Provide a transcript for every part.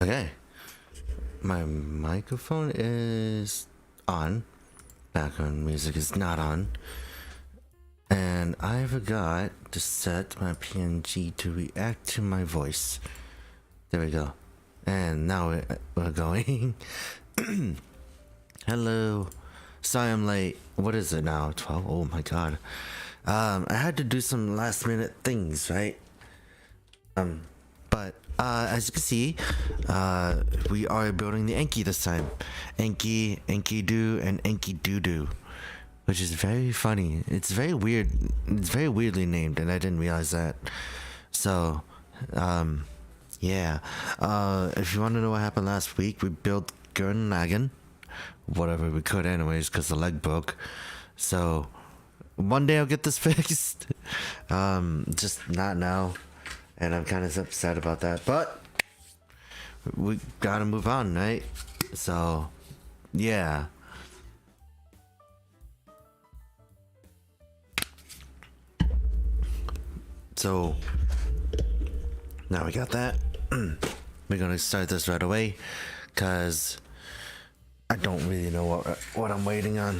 Okay, my microphone is on. Background music is not on. And I forgot to set my PNG to react to my voice. There we go. And now we're going. Hello. Sorry I'm late. What is it now? 12? Oh my god. I had to do some last minute things, right? But as you can see, we are building the Enki this time. Enki, Enkidu, and Enkidudu, which is very funny. It's very weird. It's very weirdly named, and I didn't realize that. So, yeah. If you want to know what happened last week, we built Gurren Lagann, whatever we could, anyways, because the leg broke. So, one day I'll get this fixed. Just not now. And I'm kind of upset about that, but we gotta move on, right? So, yeah. So, now we got that. We're gonna start this right away, cause I don't really know what I'm waiting on.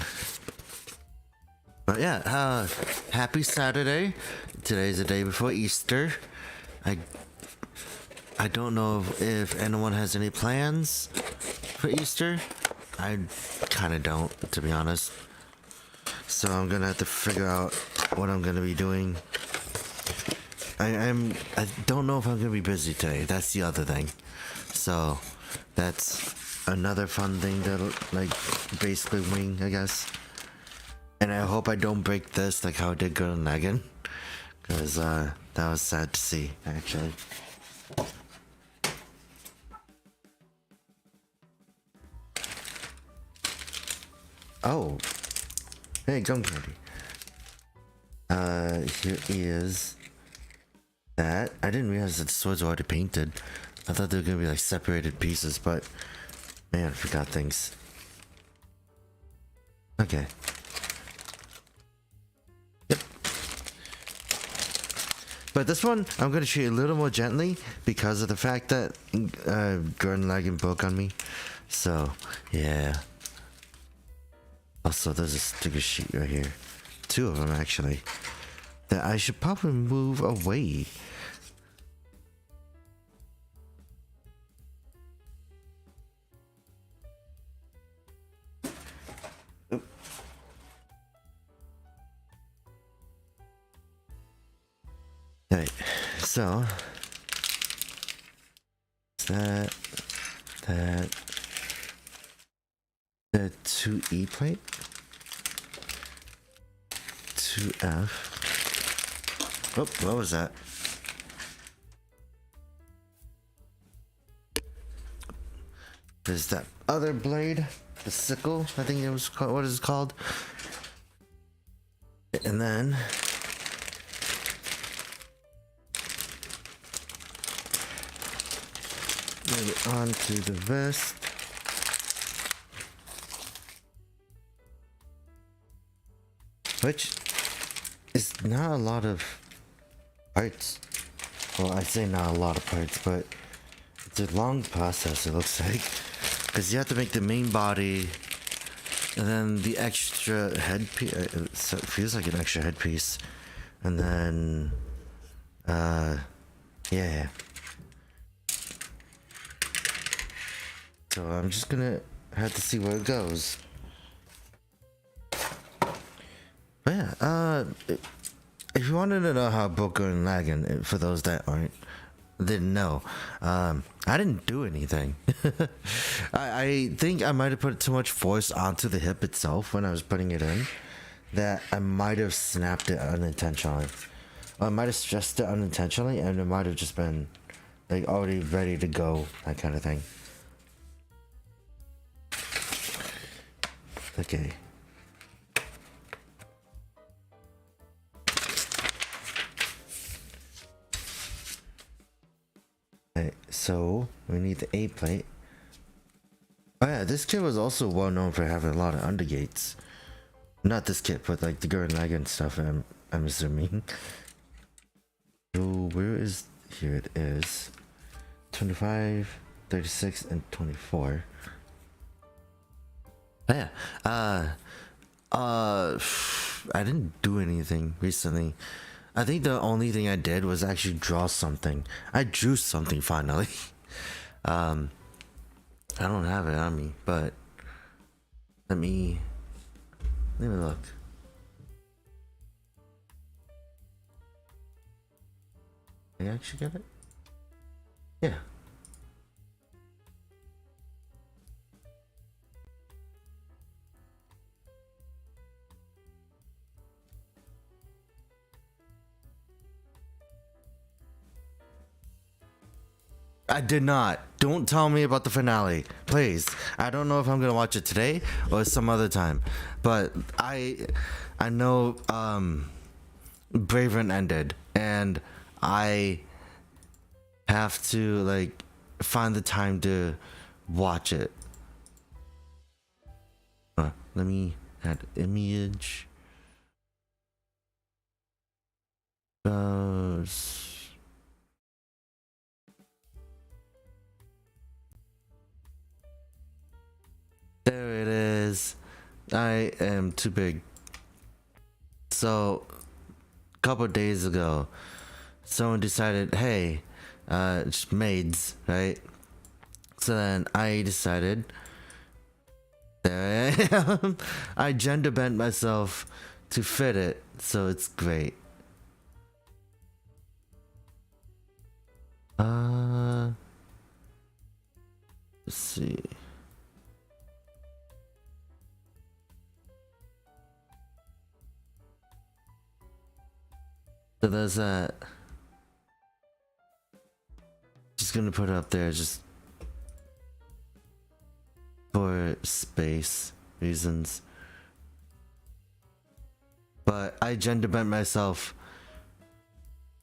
But yeah, happy Saturday. Today's the day before Easter. I don't know if anyone has any plans for Easter. I kind of don't, to be honest. So I'm gonna have to figure out what I'm gonna be doing. I don't know if I'm gonna be busy today. That's the other thing. So that's another fun thing to like basically wing, I guess. And I hope I don't break this like how I did Gurren Lagann, because that was sad to see, actually. Oh, hey, gum candy. Here is that. I didn't realize that the swords were already painted. I thought they were gonna be like separated pieces, but man, I forgot things. Okay. Yep. But this one, I'm gonna treat it a little more gently because of the fact that Gurren Lagann broke on me. So, yeah. Also, there's a sticker sheet right here. Two of them, actually. That I should probably move away. Oop. Alright, so... that... The 2E plate, 2F. Oh, what was that? There's that other blade, the sickle, I think it was called. What is it called? And then move it onto the vest. Which is not a lot of parts. Well, I say not a lot of parts, but it's a long process, it looks like. Because you have to make the main body, and then the extra headpiece. It feels like an extra headpiece. And then, yeah. So I'm just gonna have to see where it goes. But yeah, if you wanted to know how Gurren Lagann, for those that didn't know, I didn't do anything. I think I might have put too much force onto the hip itself when I was putting it in, that I might have snapped it unintentionally. Or I might have stressed it unintentionally, and it might have just been like already ready to go, that kind of thing. Okay. Okay, so we need the A plate. Oh yeah, this kit was also well known for having a lot of undergates. Not this kit, but like the Gurren Lagann stuff, I'm assuming. So where is... here it is. 25, 36 and 24. Oh, yeah. I didn't do anything recently. I think the only thing I did was actually draw something. I drew something finally. I don't have it on me, but let me look. Did I actually get it? Yeah. I did not. Don't tell me about the finale, please. I don't know if I'm gonna watch it today or some other time, but I know Braven ended, and I have to like find the time to watch it. Let me add image. There it is. I am too big. So, a couple days ago, someone decided, hey, it's maids, right? So then I decided, there I am. I gender bent myself to fit it, so it's great. Let's see. So there's that. Just gonna put it up there just for space reasons. But I gender bent myself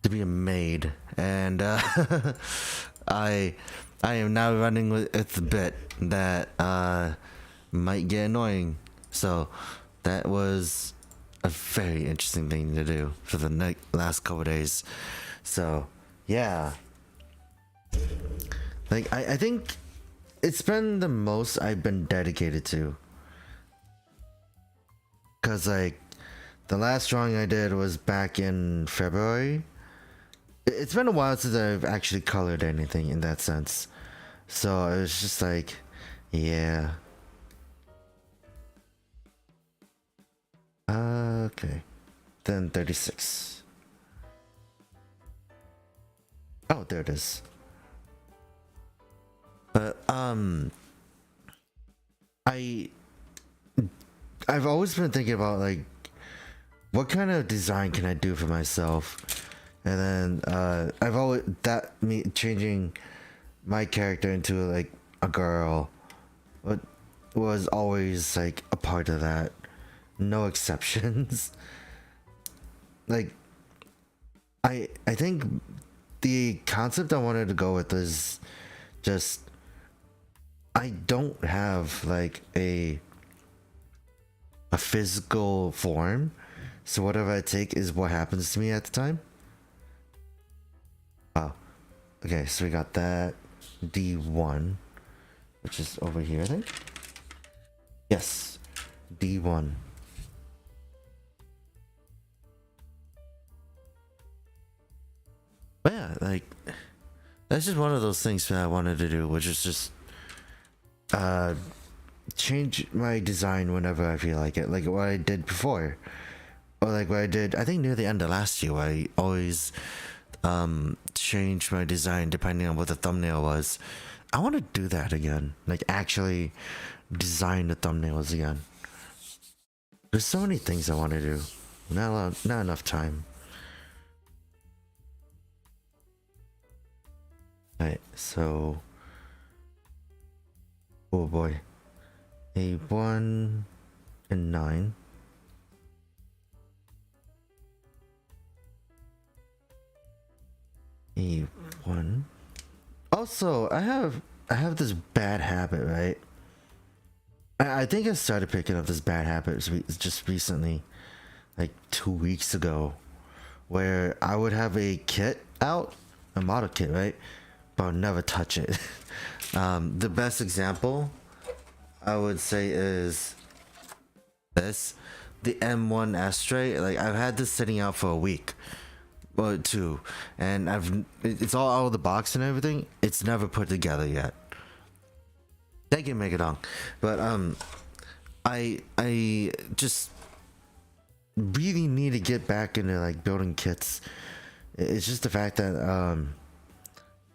to be a maid, and I am now running with the bit that might get annoying. So that was a very interesting thing to do for the last couple days. So yeah, like I think it's been the most I've been dedicated to, cause like the last drawing I did was back in February. It's been a while since I've actually colored anything in that sense, so it was just like, yeah. Okay, then 36. Oh, there it is. But I've always been thinking about like what kind of design can I do for myself, and then I've always changing my character into like a girl, but was always like a part of that. No exceptions. Like I think the concept I wanted to go with is just I don't have like a physical form, so whatever I take is what happens to me at the time. Wow. Okay, so we got that D1, which is over here, I think. Yes, D1. But yeah, like that's just one of those things that I wanted to do, which is just change my design whenever I feel like it, like what I did before, or like what I did I think near the end of last year, where I always changed my design depending on what the thumbnail was. I want to do that again, like actually design the thumbnails again. There's so many things I want to do, not enough time. Alright, so oh boy, A1 and 9. A1. Also, I have this bad habit, right? I think I started picking up this bad habit just recently, like 2 weeks ago, where I would have a kit out, a model kit, right? but I'll never touch it. The best example I would say is this, the M1 Ashtray. Like, I've had this sitting out for a week or two, and it's all out of the box and everything. It's never put together yet. Thank you, Megadong. But I just really need to get back into like building kits. It's just the fact that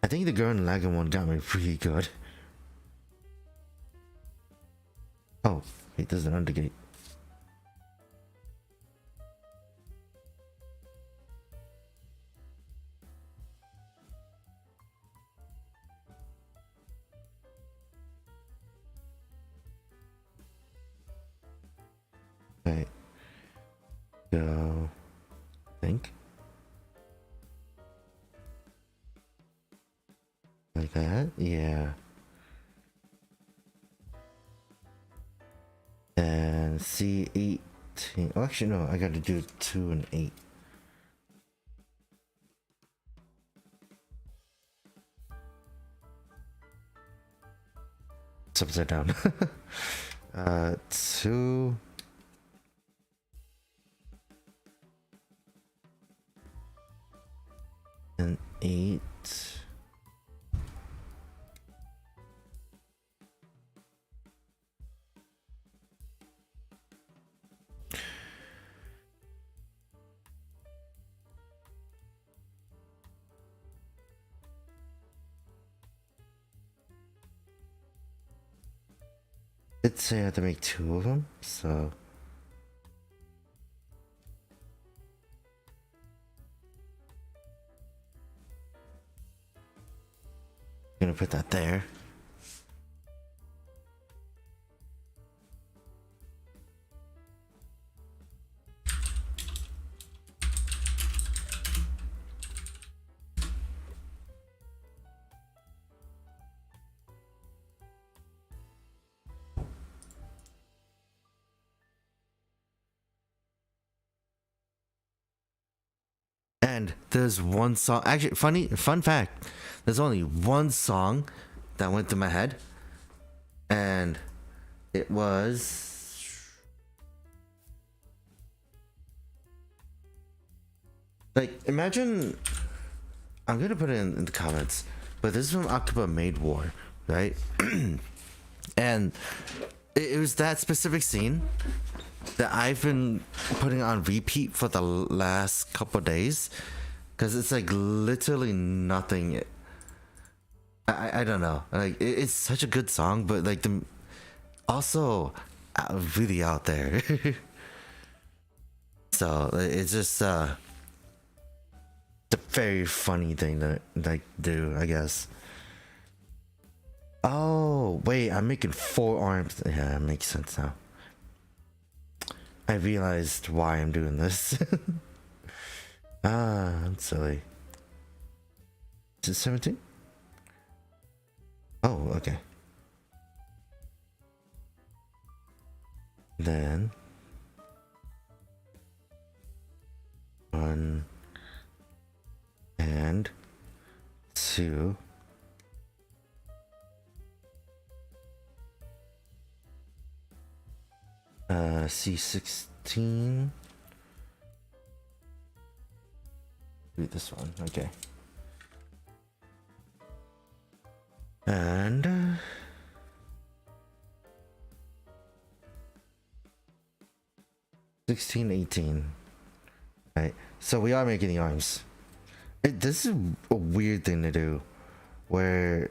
I think the Gurren Lagann one got me pretty good. Oh, wait, there's an undergate. Okay. Go. Think. Like that? Yeah. And C18. Oh, actually, no, I gotta do 2 and 8. It's upside down. 2. And 8. It say I have to make 2 of them, so I'm gonna put that there. And there's one song, actually, fun fact, there's only one song that went through my head, and it was like, imagine, I'm gonna put it in the comments, but this is from Akiba Maid War, right? And it was that specific scene that I've been putting on repeat for the last couple days, because it's like literally nothing. I don't know, like it's such a good song, but like the also really out there. So it's just the very funny thing to like do, I guess. Oh wait, I'm making 4 arms. Yeah, it makes sense now. I realized why I'm doing this. I'm silly. Is it 17? Oh, okay. Then 1 and 2. C16. Do this one, okay. And 16, 18. Right, so we are making the arms. This is a weird thing to do, where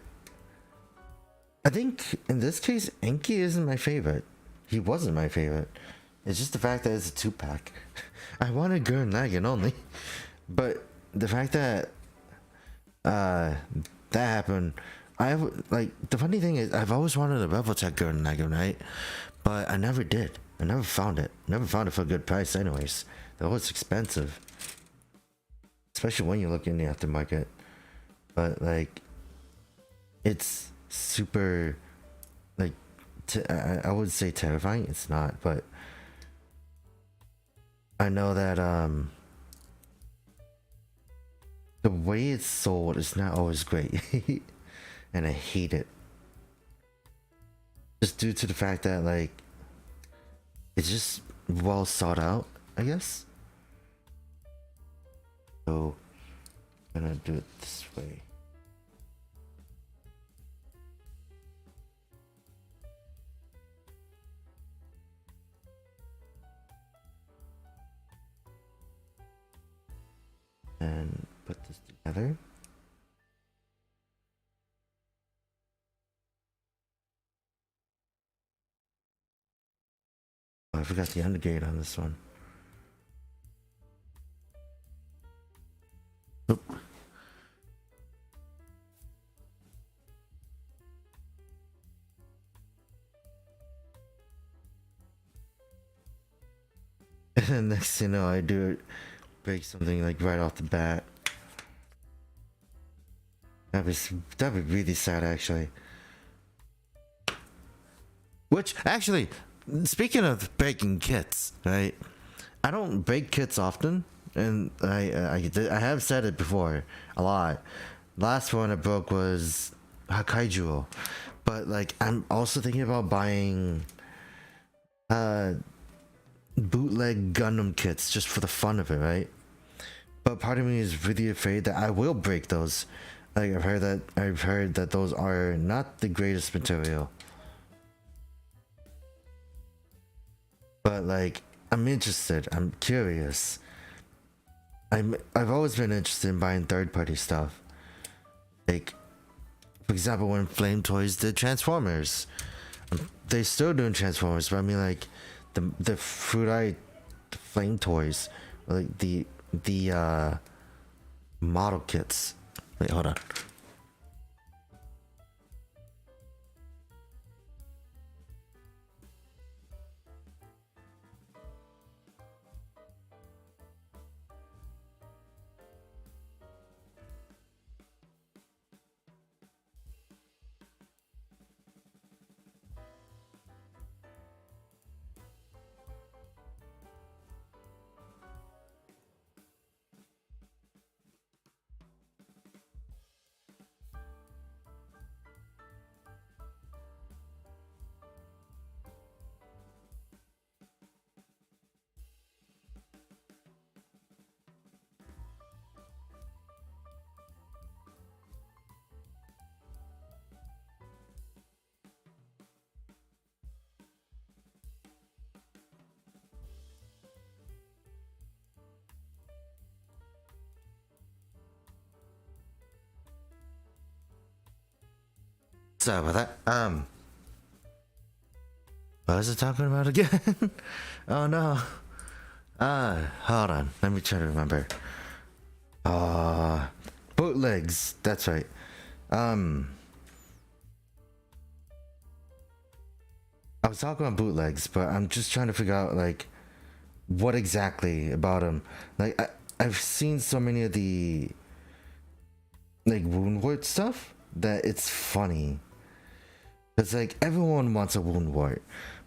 I think in this case Enki isn't my favorite. He wasn't my favorite. It's just the fact that it's a 2-pack. I wanted Gurren Lagann only, but the fact that that happened, like, the funny thing is I've always wanted a Rebel Tech Gurren Lagann, right? But I never did. I never found it. Never found it for a good price, anyways. They're always expensive, especially when you look in the aftermarket. But like, it's super, like, I would say terrifying. It's not, but I know that the way it's sold is not always great. And I hate it. Just due to the fact that like it's just well sought out, I guess. So I'm gonna do it this way. And put this together. Oh, I forgot the undergate on this one. Oop. And then next thing you know, I do break something like right off the bat. That'd be really sad, actually. Which actually, speaking of breaking kits, right? I don't break kits often, and I have said it before a lot. Last one I broke was Kaiju, but like I'm also thinking about buying bootleg Gundam kits just for the fun of it, right? But part of me is really afraid that I will break those. Like I've heard that those are not the greatest material. But like I'm interested, I'm curious. I've always been interested in buying third-party stuff. Like for example, when Flame Toys did Transformers. They still doing Transformers, but I mean like the Fruit Flame Toys, like the model kits. Wait, hold on. Sorry about that. What was it talking about again? Oh no. Hold on. Let me try to remember. Bootlegs. That's right. I was talking about bootlegs, but I'm just trying to figure out like what exactly about them. Like I've seen so many of the like woundwort stuff that it's funny. It's like everyone wants a woundwort,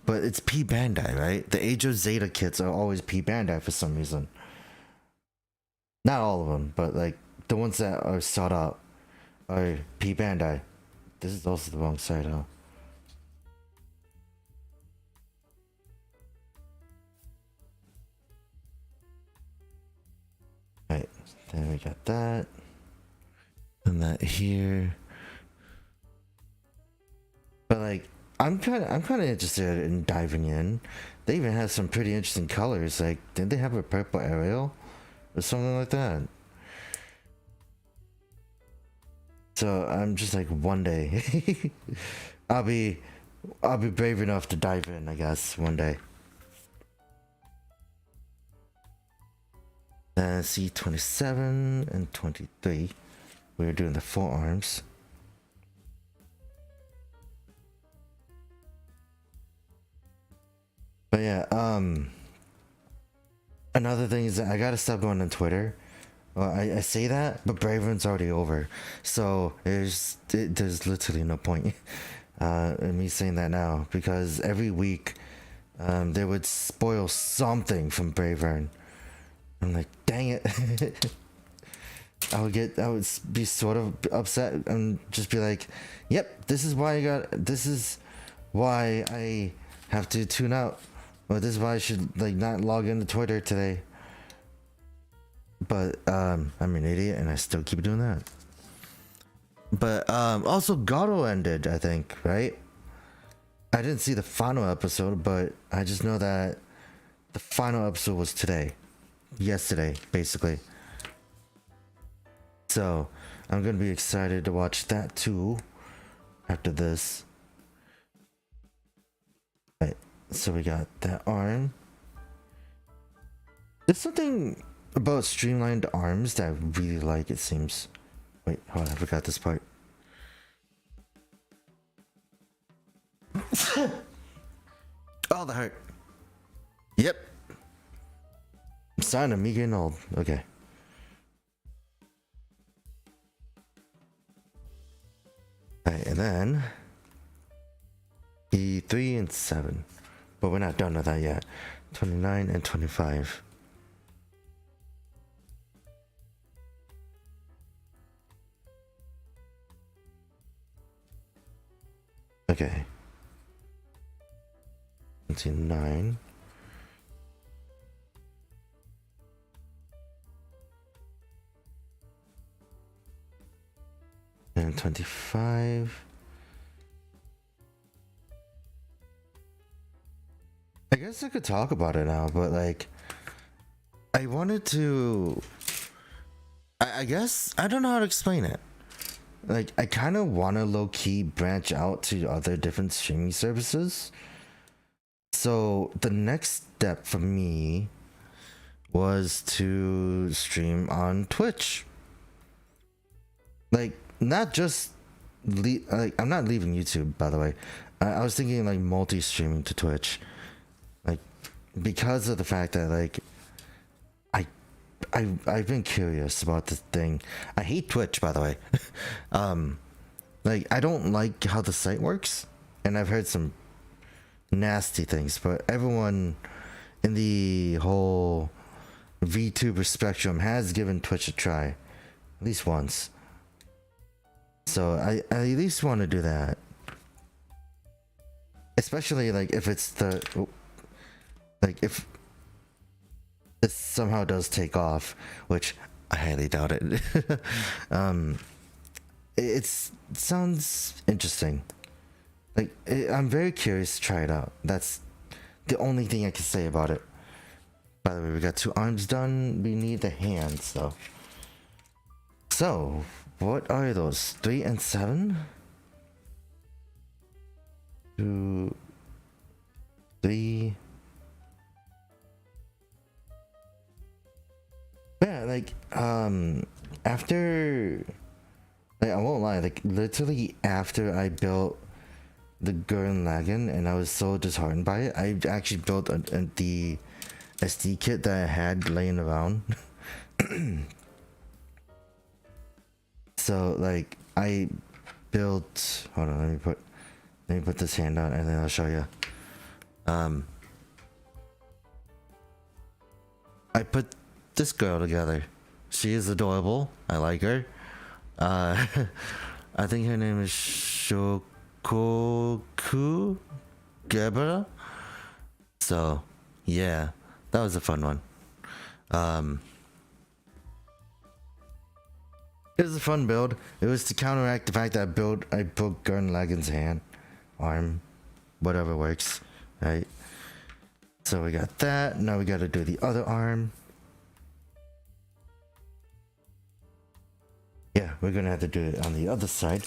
but it's P Bandai, right? The Age of Zeta kits are always P Bandai for some reason. Not all of them, but like the ones that are sought out are P Bandai. This is also the wrong side, huh? Right, then we got that. And that here. But like I'm kind of interested in diving in. They even have some pretty interesting colors. Like didn't they have a purple Ariel or something like that? So I'm just like one day I'll be brave enough to dive in, I guess, one day. C27 and 23. We're doing the forearms. But yeah, another thing is that I gotta stop going on Twitter. Well, I say that, but Braven's already over, so there's literally no point in me saying that now, because every week they would spoil something from Bravern. I'm like, dang it. I would be sort of upset and just be like, yep, this is why I have to tune out, or this is why I should like not log into Twitter today. But I'm an idiot and I still keep doing that. But also Gato ended, I think, right? I didn't see the final episode, but I just know that the final episode was yesterday, basically. So I'm gonna be excited to watch that too after this. Right, so we got that arm. There's something about streamlined arms that I really like, it seems. Wait, hold on, I forgot this part. Oh, the hurt. Yep. I'm starting to me getting old. Okay. Alright, and then E3 and 7. But we're not done with that yet. 29 and 25. Okay. 29. And 25. I guess I could talk about it now, but like, I wanted to. I guess I don't know how to explain it. Like, I kind of want to low key branch out to other different streaming services. So the next step for me was to stream on Twitch. Like, not just like, I'm not leaving YouTube, by the way. I was thinking like multi-streaming to Twitch, like, because of the fact that like I've been curious about this thing. I hate Twitch, by the way. Like, I don't like how the site works, and I've heard some nasty things, but everyone in the whole VTuber spectrum has given Twitch a try, at least once. So I at least want to do that, especially like if it's like if it somehow does take off, which I highly doubt it. It sounds interesting. Like, I'm very curious to try it out. That's the only thing I can say about it. By the way, we got 2 arms done. We need the hands though. So what are those? 3 and 7? 2, 3. Yeah, like after, like, I won't lie, like literally after I built the Gurren Lagann and I was so disheartened by it, I actually built the SD kit that I had laying around. So like I built, hold on, let me put this hand on and then I'll show you. I put this girl together. She is adorable. I like her. I think her name is Shokoku Gebra. So yeah, that was a fun one. It was a fun build. It was to counteract the fact that I built Gurren Lagann's hand, arm, whatever works, right? So we got that. Now we got to do the other arm. Yeah, we're gonna have to do it on the other side.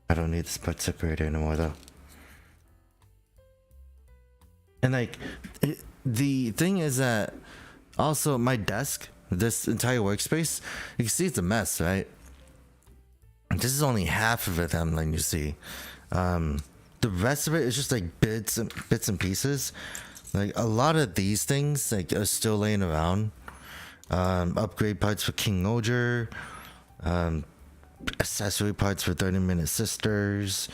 I don't need this part separator anymore though. And like, the thing is that also my desk, this entire workspace, you can see it's a mess, right? This is only half of it I'm letting you see. The rest of it is just like bits and pieces. Like, a lot of these things like are still laying around. Upgrade parts for King Oger, accessory parts for 30-minute sisters,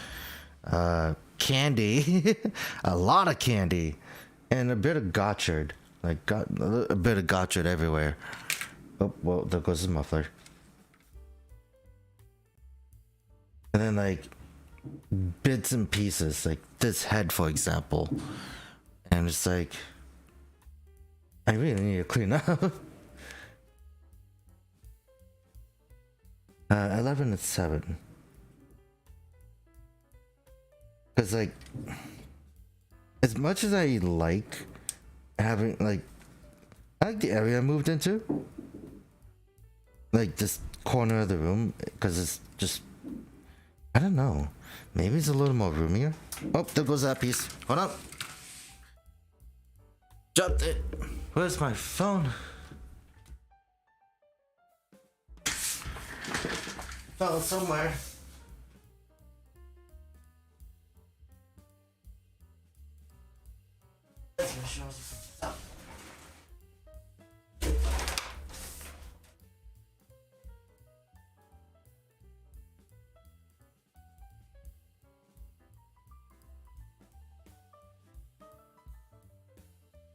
candy, a lot of candy, and a bit of Gotchard. Like, got a bit of Gotchard everywhere. Oh, well, there goes his muffler. And then like bits and pieces, like this head, for example. And it's like, I really need to clean up. 11 and 7. Because like, as much as I like having like, I like the area I moved into, like this corner of the room, because it's just, I don't know, maybe it's a little more roomier. Oh, there goes that piece. Hold up. Dropped it. Where's my phone? Fell somewhere.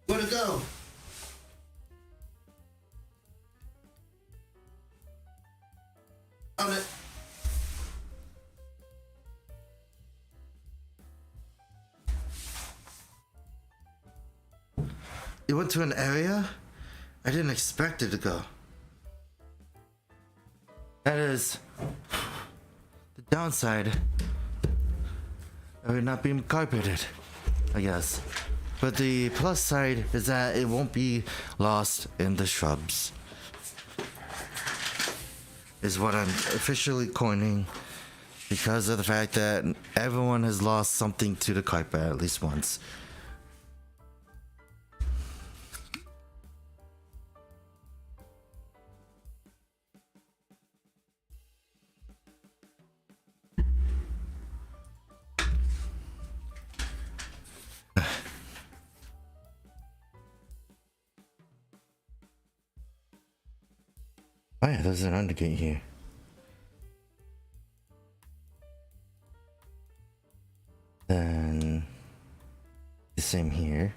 Where'd it go? On it. It went to an area I didn't expect it to go. That is the downside of it not being carpeted, I guess. But the plus side is that it won't be lost in the shrubs. Is what I'm officially coining, because of the fact that everyone has lost something to the carpet at least once. Oh yeah, there's an undergate here. Then the same here.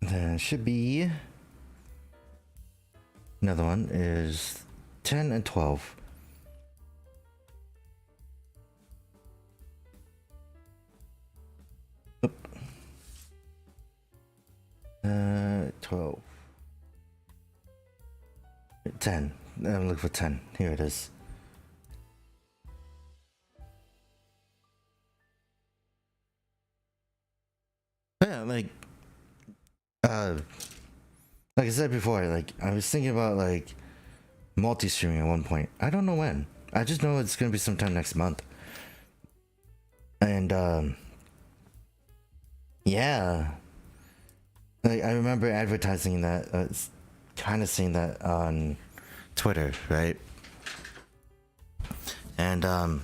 Then should be another one is 10 and 12. 12. 10. I'm looking for 10. Here it is. Yeah, like I said before, like I was thinking about like multi-streaming at one point. I don't know when. I just know it's gonna be sometime next month. And yeah. Like, I remember advertising that, kind of seeing that on Twitter, right? And I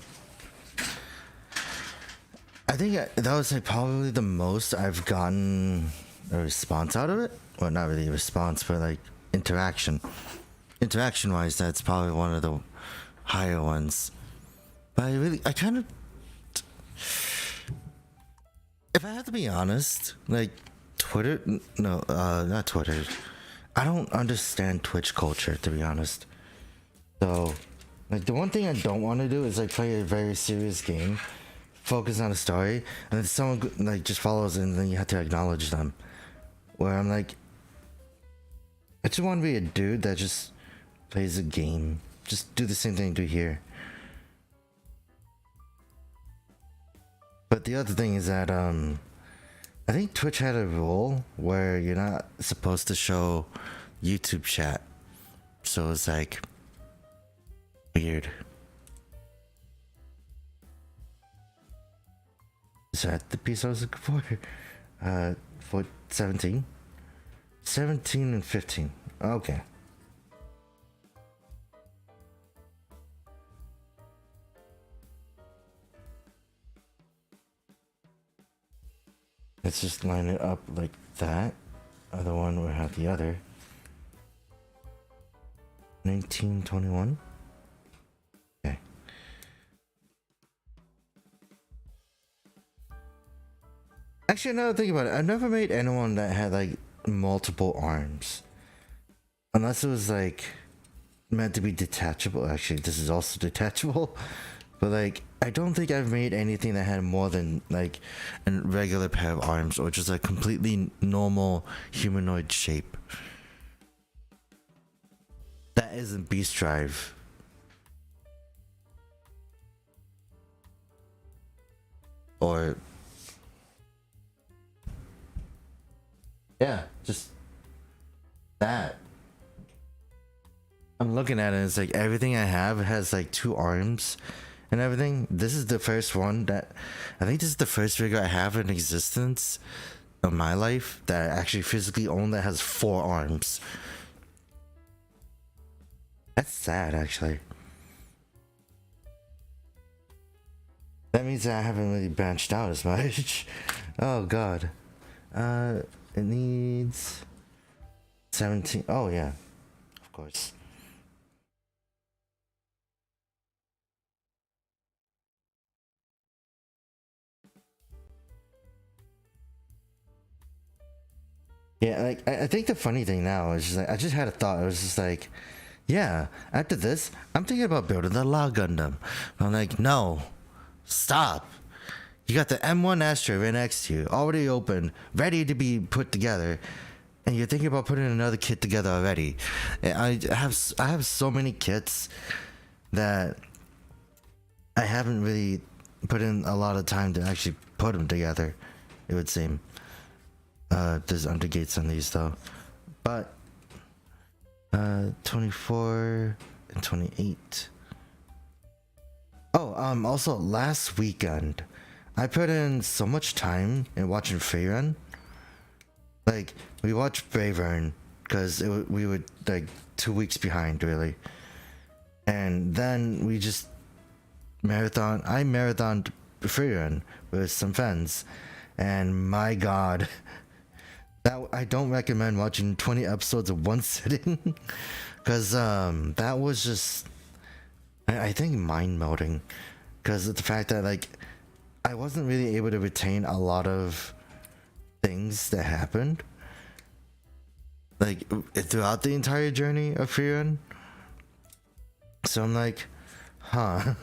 think that was like probably the most I've gotten a response out of it. Well, not really a response, but like interaction. Interaction-wise, that's probably one of the higher ones. But I kind of, if I have to be honest, like Twitter, no, not Twitter. I don't understand Twitch culture, to be honest. So, like, the one thing I don't want to do is like play a very serious game, focus on a story, and then someone like just follows and then you have to acknowledge them. Where I'm like, I just want to be a dude that just plays a game. Just do the same thing you do here. But the other thing is that I think Twitch had a rule where you're not supposed to show YouTube chat. So it's like weird. Is that the piece I was looking for 17? 17 and 15. Okay. Let's just line it up like that. Other one will have the other. 19, 21. Okay. Actually, now that I think about it, I've never made anyone that had like multiple arms, unless it was like meant to be detachable. Actually, this is also detachable, but like I don't think I've made anything that had more than like a regular pair of arms or just a completely normal humanoid shape. That isn't Beast Drive. Or yeah, just that. I'm looking at it, it's like everything I have has like 2 arms and everything. This is the first one that I think this is the first figure I have in existence of my life that I actually physically own that has 4 arms. That's sad, actually. That means that I haven't really branched out as much. Oh god. It needs 17. Oh yeah, of course. Yeah, like I think the funny thing now is just like I just had a thought. It was just like, yeah, after this, I'm thinking about building the La Gundam. I'm like, no, stop. You got the M1 Astra right next to you, already open, ready to be put together, and you're thinking about putting another kit together already. And I have so many kits that I haven't really put in a lot of time to actually put them together. It would seem. There's undergates on these though, but 24 and 28. Oh, also last weekend I put in so much time in watching Freerun. Like we watched Bravern because we were like 2 weeks behind really, and then we just I marathoned Freerun with some friends, and my god. That I don't recommend watching 20 episodes of one sitting, because that was just I think mind melting, because of the fact that like I wasn't really able to retain a lot of things that happened like throughout the entire journey of Freerun. So I'm like, huh.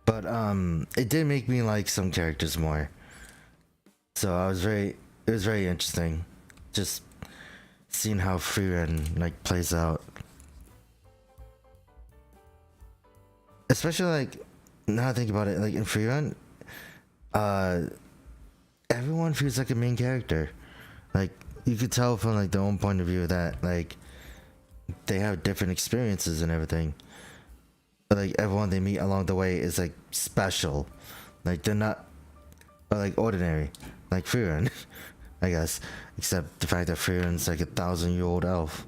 But it did make me like some characters more. So it was very interesting. Just seeing how Freerun like plays out. Especially like now I think about it, like in Freerun, everyone feels like a main character. Like you could tell from like their own point of view that like they have different experiences and everything. Like everyone they meet along the way is like special, like they're not like ordinary, like Freerun, I guess, except the fact that Freerun's like 1,000-year-old elf.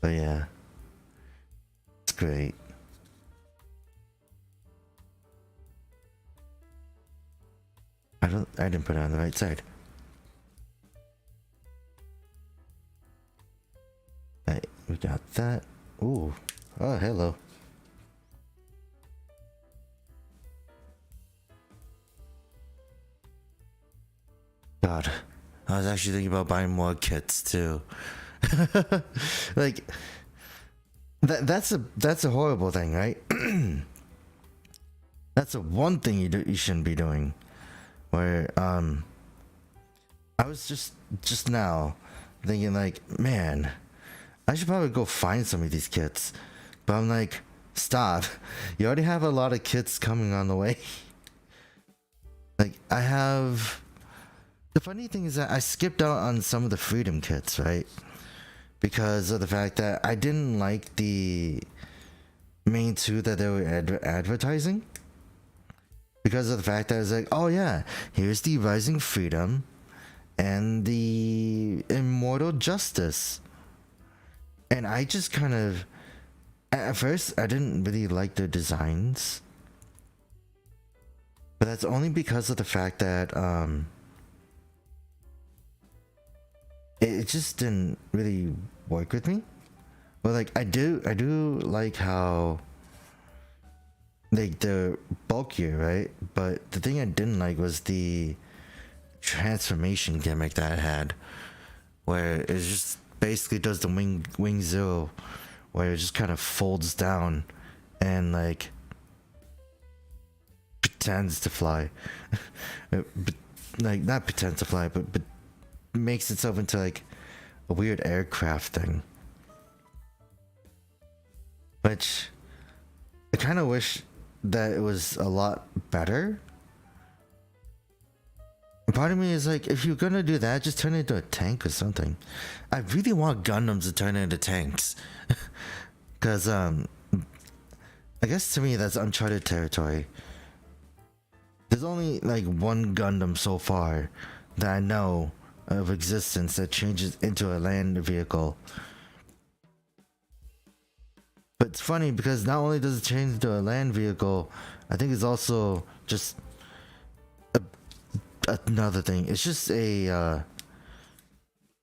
But yeah, it's great. I didn't put it on the right side. Alright, we got that. Ooh. Oh, hello. God. I was actually thinking about buying more kits too. Like that's a horrible thing, right? That's the one thing you shouldn't be doing. Where I was just now thinking like, man, I should probably go find some of these kits. But I'm like, stop. You already have a lot of kits coming on the way. Like, I have... The funny thing is that I skipped out on some of the Freedom kits, right? Because of the fact that I didn't like the main 2 that they were advertising. Because of the fact that I was like, oh yeah, here's the Rising Freedom and the Immortal Justice. And I just kind of, at first, I didn't really like their designs. But that's only because of the fact that it just didn't really work with me. But like I do like how like they're bulkier, right? But the thing I didn't like was the transformation gimmick that it had, where it just basically does the wing zero, where it just kind of folds down and like pretends to fly. But, like not pretends to fly, but makes itself into like a weird aircraft thing. Which I kind of wish that it was a lot better. Part of me is like, if you're gonna do that, just turn it into a tank or something. I really want Gundams to turn into tanks. Because, I guess to me that's uncharted territory. There's only like one Gundam so far that I know of existence that changes into a land vehicle. But it's funny because not only does it change into a land vehicle, I think it's also just another thing. It's just a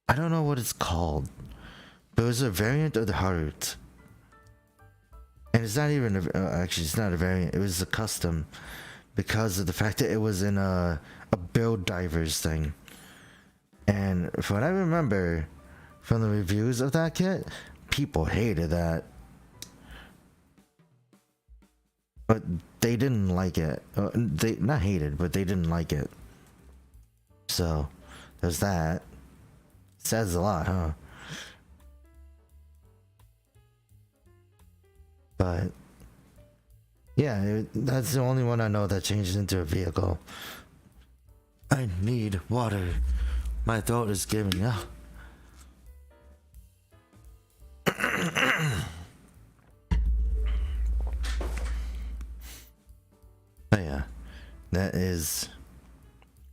I don't know what it's called, but it was a variant of the Harut. And it's not even actually it's not a variant, it was a custom because of the fact that it was in a build divers thing. And from what I remember from the reviews of that kit, people hated that. But they didn't like it. They not hated, but they didn't like it. So there's that. Says a lot, huh? But yeah, that's the only one I know that changes into a vehicle. I need water. My throat is giving out. But yeah, that is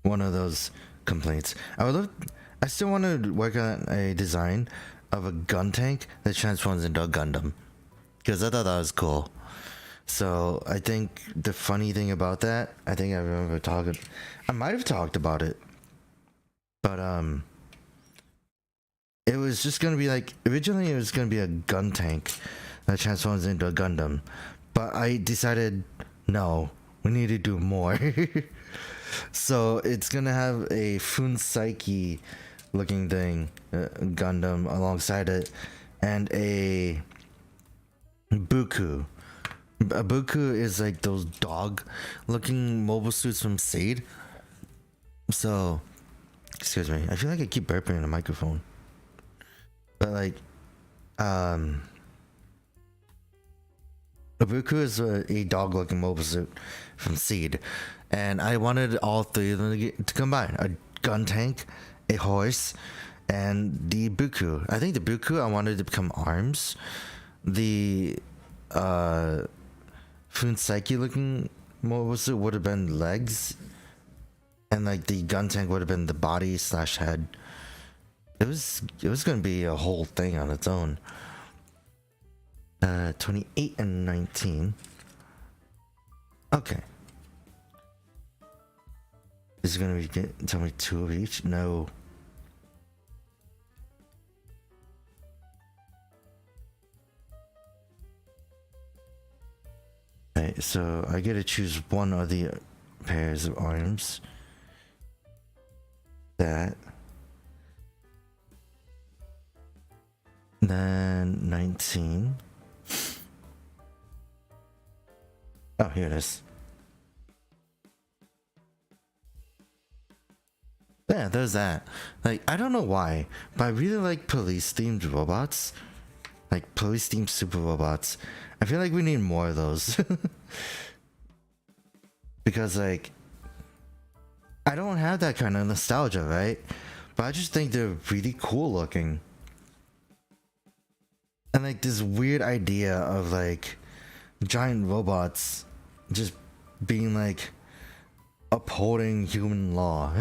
one of those complaints. I still want to work on a design of a gun tank that transforms into a Gundam, because I thought that was cool. So I think the funny thing about that, I think I remember I might have talked about it, but it was just gonna be like, originally it was gonna be a gun tank that transforms into a Gundam, but I decided no, we need to do more. So it's gonna have a Funsaki looking thing, Gundam alongside it, and a Buku. A Buku is like those dog looking mobile suits from Sade. So, excuse me, I feel like I keep burping in the microphone. But like, a Buku is a dog looking mobile suit from Seed. And I wanted all three of them to combine: a gun tank, a horse, and the Buku. I think the Buku I wanted to become arms. The Funsaki looking mobile suit would have been legs, and like the gun tank would have been the body / head. It was gonna be a whole thing on its own. 28 and 19. Okay. Is it gonna be tell me 2 of each? No. Okay, so I get to choose one of the pairs of arms. That. Then 19. Oh, here it is. Yeah, there's that. Like, I don't know why, but I really like police themed robots. Like, police themed super robots. I feel like we need more of those. Because, like, I don't have that kind of nostalgia, right? But I just think they're really cool looking. And, like, this weird idea of, like, giant robots just being, like, upholding human law.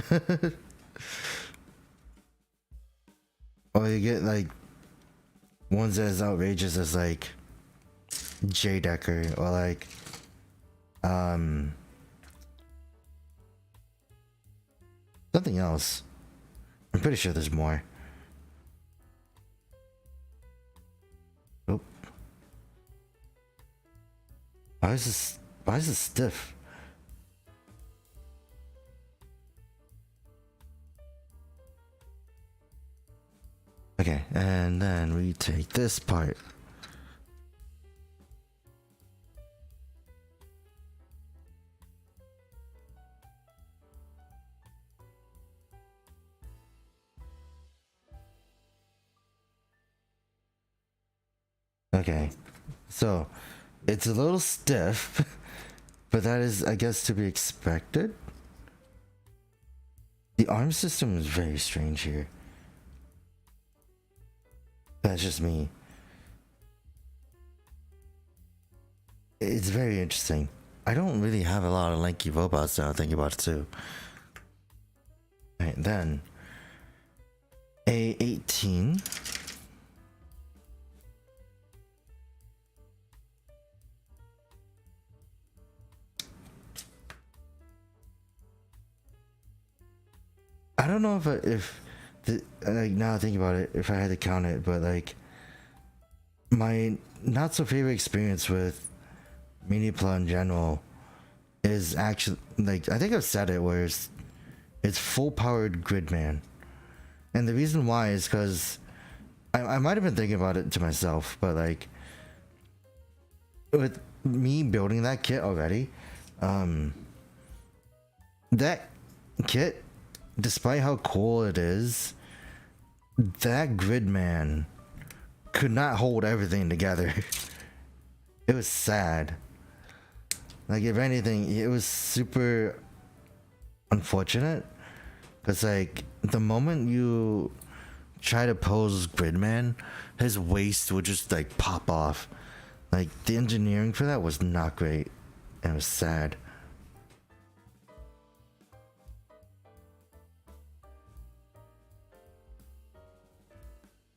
Or you get like ones as outrageous as like J Decker, or like something else. I'm pretty sure there's more. Why is this stiff? Okay, and then we take this part. Okay, so it's a little stiff, but that is, I guess, to be expected. The arm system is very strange here. That's just me. It's very interesting. I don't really have a lot of lanky robots now, thinking about it too. Alright, then A18. I don't know if like now thinking about it, if I had to count it, but like my not so favorite experience with Minipla in general is actually, like, I think I've said it, where it's full powered Gridman, and the reason why is because I might have been thinking about it to myself, but like with me building that kit already, that kit, despite how cool it is, that Gridman could not hold everything together. It was sad. Like, if anything, it was super unfortunate, because like the moment you try to pose Gridman, his waist would just like pop off. Like, the engineering for that was not great, and it was sad.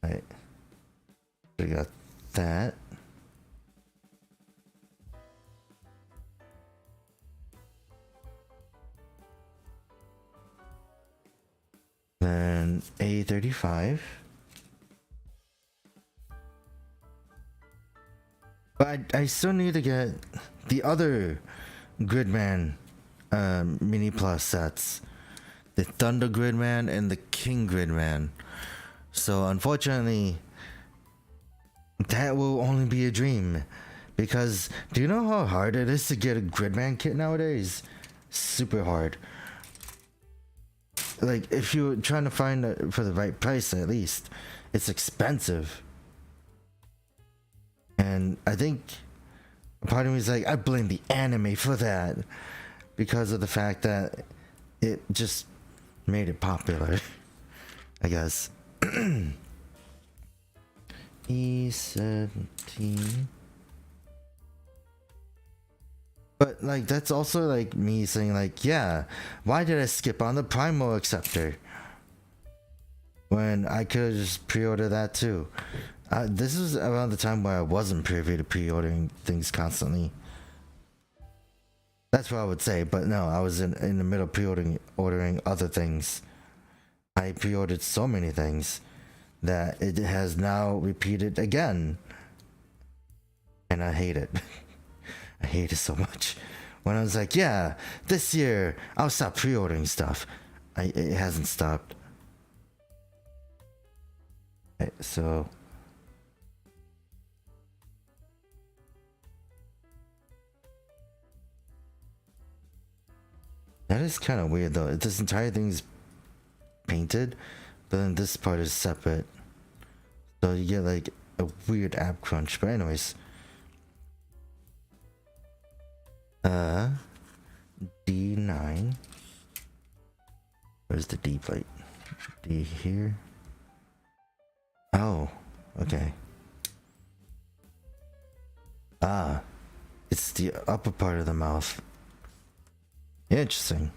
Right, we got that. Then A35. But I still need to get the other Gridman Mini Plus sets. The Thunder Gridman and the King Gridman. So unfortunately, that will only be a dream. Because do you know how hard it is to get a Gridman kit nowadays? Super hard. Like, if you're trying to find it for the right price, at least, it's expensive. And I think part of me is like, I blame the anime for that, because of the fact that it just made it popular, I guess. E17. But like, that's also like me saying like, yeah, why did I skip on the Primal Acceptor when I could just pre-order that too? This was around the time where I wasn't privy to pre-ordering things constantly. That's what I would say, but no, I was in the middle of ordering other things. I pre-ordered so many things that it has now repeated again, and I hate it. I hate it so much. When I was like, yeah, this year I'll stop pre-ordering stuff, it hasn't stopped. Okay, so that is kind of weird though. This entire thing's painted, but then this part is separate. So you get like a weird app crunch. But anyways. D9. Where's the D plate? D here. Oh, okay. Ah, it's the upper part of the mouth. Interesting.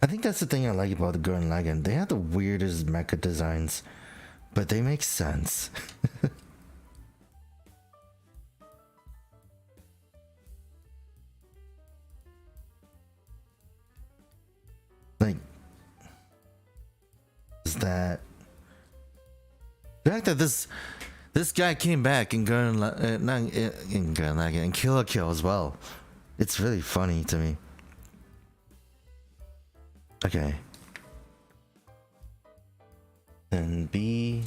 I think that's the thing I like about the Gurren Lagann. They have the weirdest mecha designs, but they make sense. Like, is that The fact that this guy came back in in Gurren Lagann and Kill la Kill as well. It's really funny to me. Okay. Then B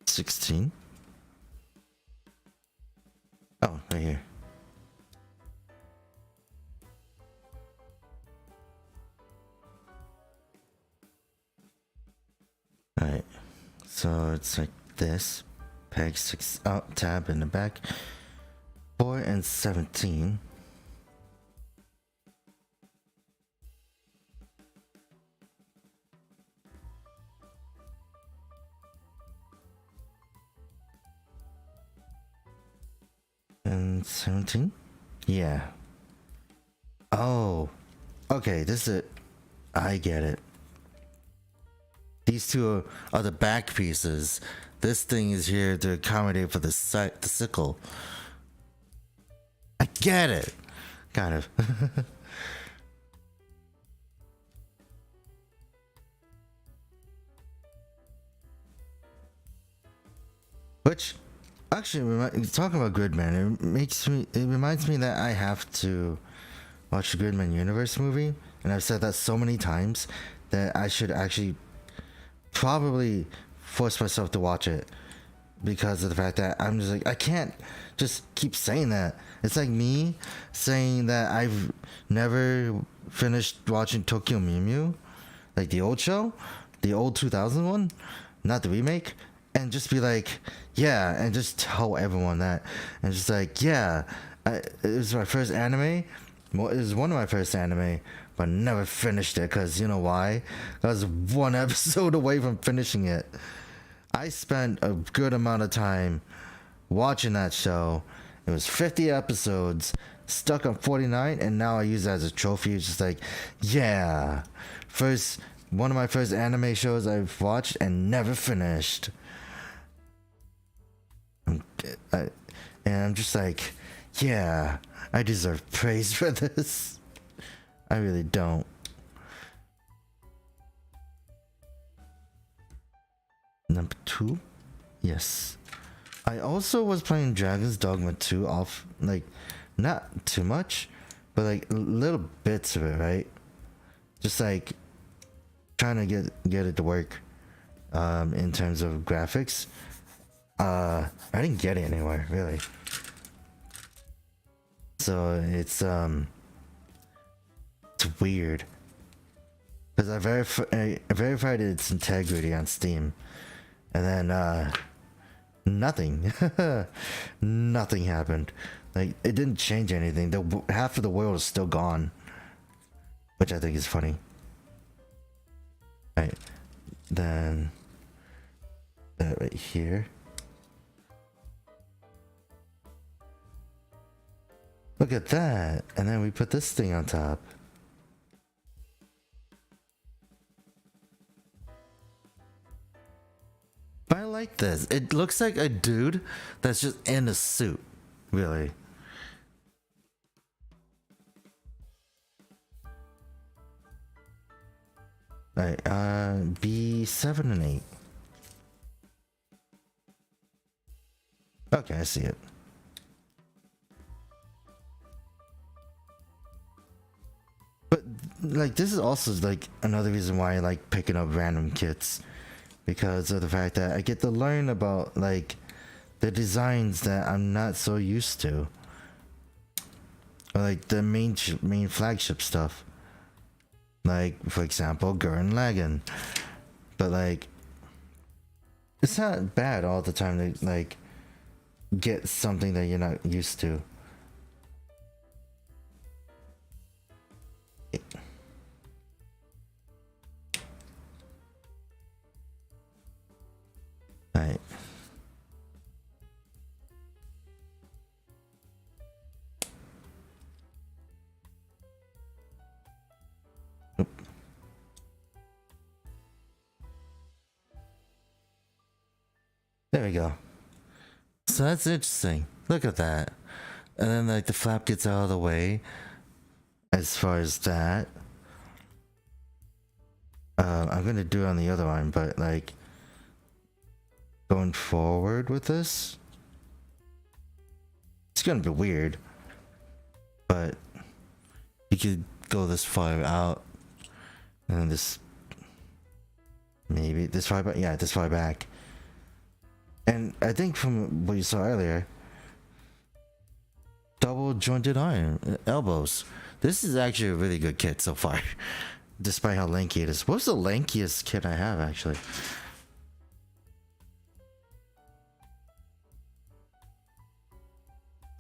16. Oh, right here. Alright. So it's like this. Peg 6 out, tab in the back. 4 and 17. And 17? Yeah. Oh. Okay, this is it. I get it. These two are the back pieces. This thing is here to accommodate for the sickle. I get it. Kind of. Which, actually, talking about Gridman, it reminds me that I have to watch the Gridman Universe movie, and I've said that so many times that I should actually probably force myself to watch it because of the fact that I'm just like, I can't just keep saying that. It's like me saying that I've never finished watching Tokyo Mew Mew, like the old show, the old 2001, not the remake, and just be like, yeah, and just tell everyone that, and just like, yeah, it was my first anime. Well, it was one of my first anime, but I never finished it because you know why? I was one episode away from finishing it. I spent a good amount of time watching that show. It was 50 episodes, stuck on 49, and now I use it as a trophy. It's just like, yeah, one of my first anime shows I've watched and never finished. And I'm just like, yeah, I deserve praise for this. I really don't. Number 2? Yes. I also was playing Dragon's Dogma 2 off, like, not too much, but like little bits of it, right? Just like trying to get it to work in terms of graphics. I didn't get it anywhere, really. So it's weird because I verified its integrity on Steam, and then nothing nothing happened. Like, it didn't change anything. Half of the world is still gone, which I think is funny. Right, then that right here. Look at that, and then we put this thing on top. But I like this. It looks like a dude that's just in a suit, really. Alright, B7 and 8. Okay, I see it. But like, this is also like another reason why I like picking up random kits, because of the fact that I get to learn about like the designs that I'm not so used to, or like the main flagship stuff, like for example Gurren Lagann. But like, it's not bad all the time to like get something that you're not used to. Right. Oop. There we go. So that's interesting. Look at that. And then like the flap gets out of the way as far as that. I'm gonna do it on the other one, but like going forward with this, it's gonna be weird. But you could go this far out, and then this, maybe this far back. Yeah, this far back. And I think from what you saw earlier, double jointed iron elbows. This is actually a really good kit so far, despite how lanky it is. What's the lankiest kit I have actually?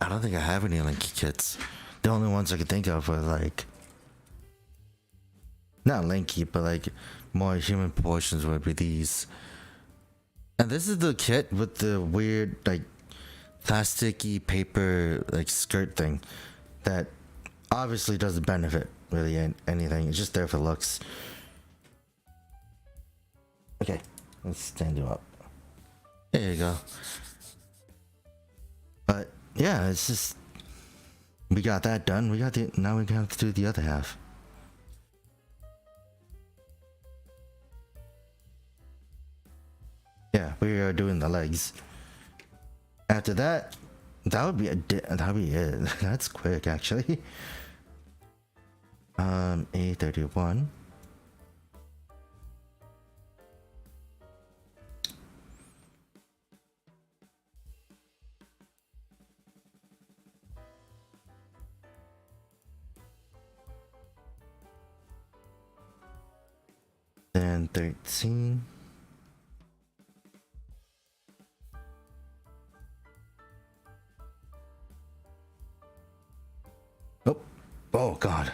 I don't think I have any lanky kits. The only ones I could think of were like, not lanky, but like more human proportions would be these. And this is the kit with the weird like plasticky paper like skirt thing that obviously doesn't benefit really anything. It's just there for looks. Okay, let's stand you up. There you go. But yeah, it's just, we got that done. We got the, now we have to do the other half. Yeah, we are doing the legs. After that, that would be it. That's quick actually. A31. Then 13. Oh, oh God.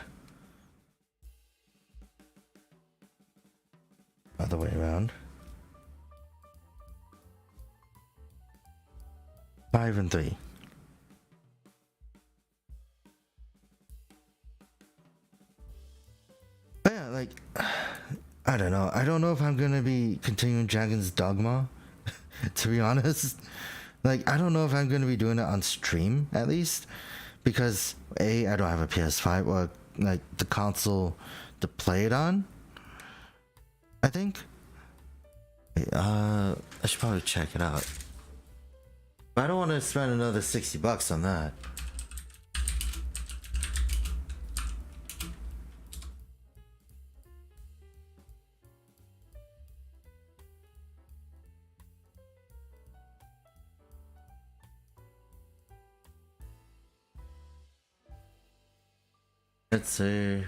Other way around. 5 and 3. But yeah, like, I don't know. I don't know if I'm gonna be continuing Dragon's Dogma, to be honest. Like, I don't know if I'm gonna be doing it on stream, at least. Because, A, I don't have a PS5 or, like, the console to play it on. I think. I should probably check it out. But I don't want to spend another $60 on that. Let's see.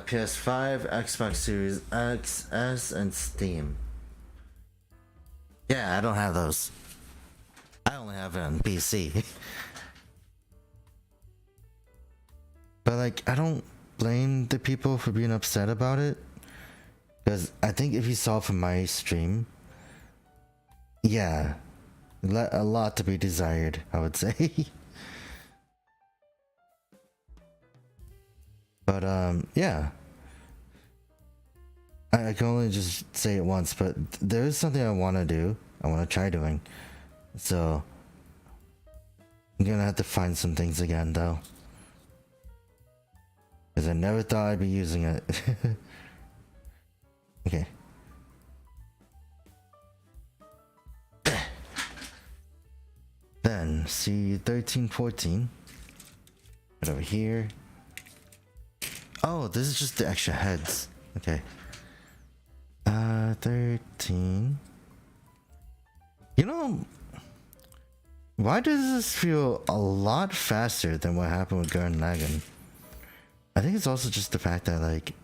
PS5, Xbox Series X, S, and Steam. Yeah, I don't have those. I only have it on PC. But like, I don't blame the people for being upset about it. Because I think if you saw from my stream, yeah, a lot to be desired, I would say. But yeah, I can only just say it once, but there is something I want to do. I want to try doing. So I'm gonna have to find some things again though, because I never thought I'd be using it. Okay. Then see 13, 14. Right over here. Oh, this is just the extra heads. Okay. 13. You know, why does this feel a lot faster than what happened with Gurren Lagann? I think it's also just the fact that like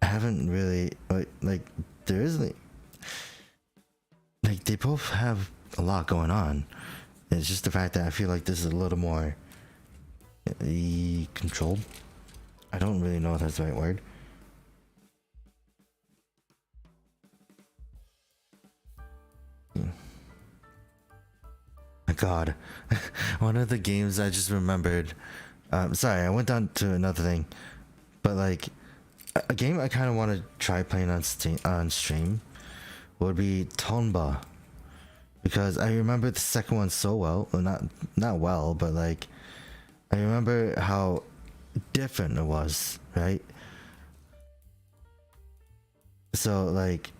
I haven't really like there isn't like they both have a lot going on. It's just the fact that I feel like this is a little more controlled. I don't really know if that's the right word. My God, one of the games I just remembered. Sorry, I went down to another thing, but like a game I kind of want to try playing on stream would be Tonba, because I remember the second one so well. Well, not well, but like I remember how different it was, right? So like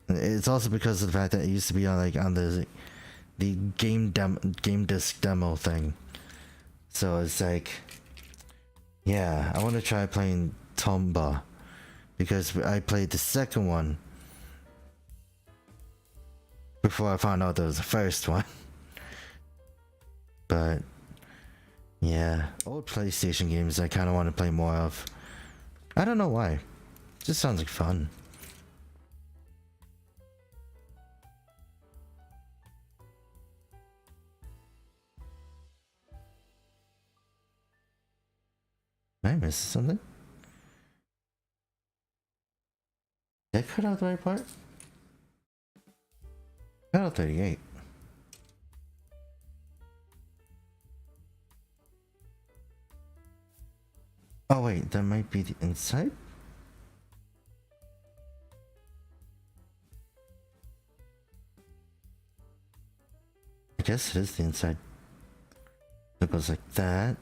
it's also because of the fact that it used to be on like on the game disc demo thing. So it's like, yeah, I want to try playing Tomba because I played the second one before I found out there was the first one. But yeah, old PlayStation games I kind of want to play more of. I don't know why. It just sounds like fun. Did I miss something? Did I cut out the right part? Cut out 38. Oh wait, that might be the inside? I guess it is the inside. It goes like that.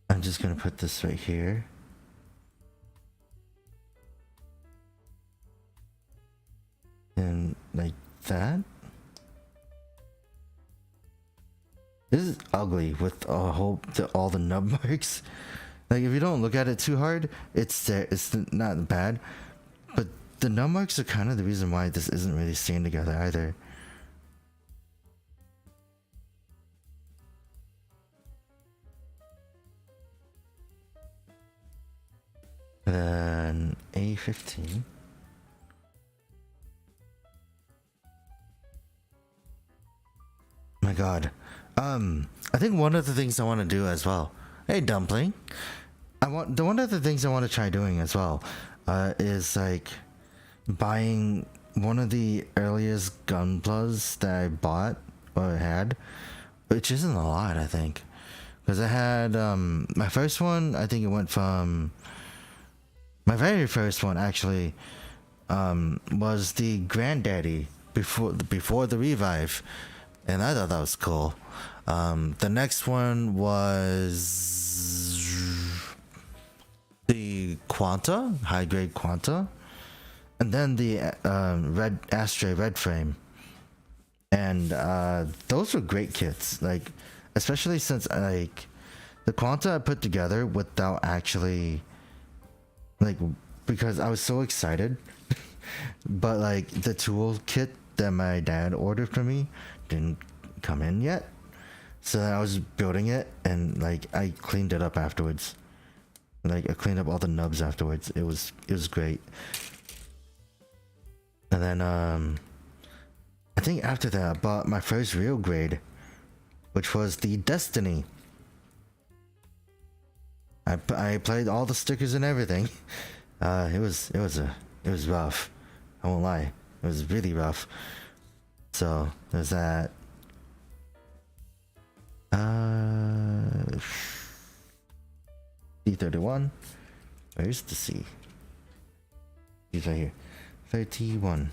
I'm just gonna put this right here. And like that. This is ugly with all the nub marks. Like if you don't look at it too hard, it's there. It's not bad, but the nub marks are kind of the reason why this isn't really staying together either. Then A15. My God. I think one of the things I want to do as well. Hey, Dumpling. One of the things I want to try doing as well, is like buying one of the earliest Gunplas that I bought or had, which isn't a lot, I think, because I had my first one. I think it went from my very first one actually was the Granddaddy before the revive, and I thought that was cool. The next one was the Quanta, high grade Quanta, and then the red Ashtray red frame, and those were great kits. Like, especially since like the Quanta I put together without actually like, because I was so excited, but like the tool kit that my dad ordered for me didn't come in yet. So I was building it, and like I cleaned it up afterwards. Like I cleaned up all the nubs afterwards. It was great. And then I think after that I bought my first real grade, which was the Destiny. I played all the stickers and everything. It was rough. I won't lie. It was really rough. So there's that. C31. Where's the C? He's right here. 31.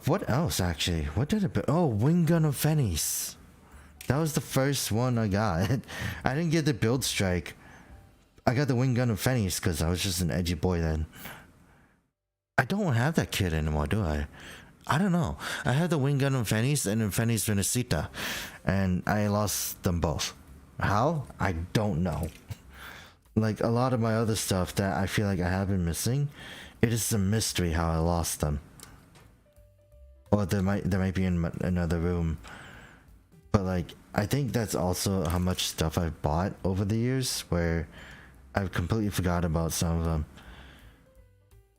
What else actually? What did it be? Oh, Wing Gun of Fennis. That was the first one I got. I didn't get the Build Strike. I got the Wing Gun of Fennis because I was just an edgy boy then. I don't have that kit anymore, do I? I don't know. I had the Wing Gun of Fennis and then Fennis Venecita, and I lost them both. How? I don't know. Like a lot of my other stuff that I feel like I have been missing, it is a mystery how I lost them. Or they might be in another room. But like I think that's also how much stuff I've bought over the years, where I've completely forgot about some of them.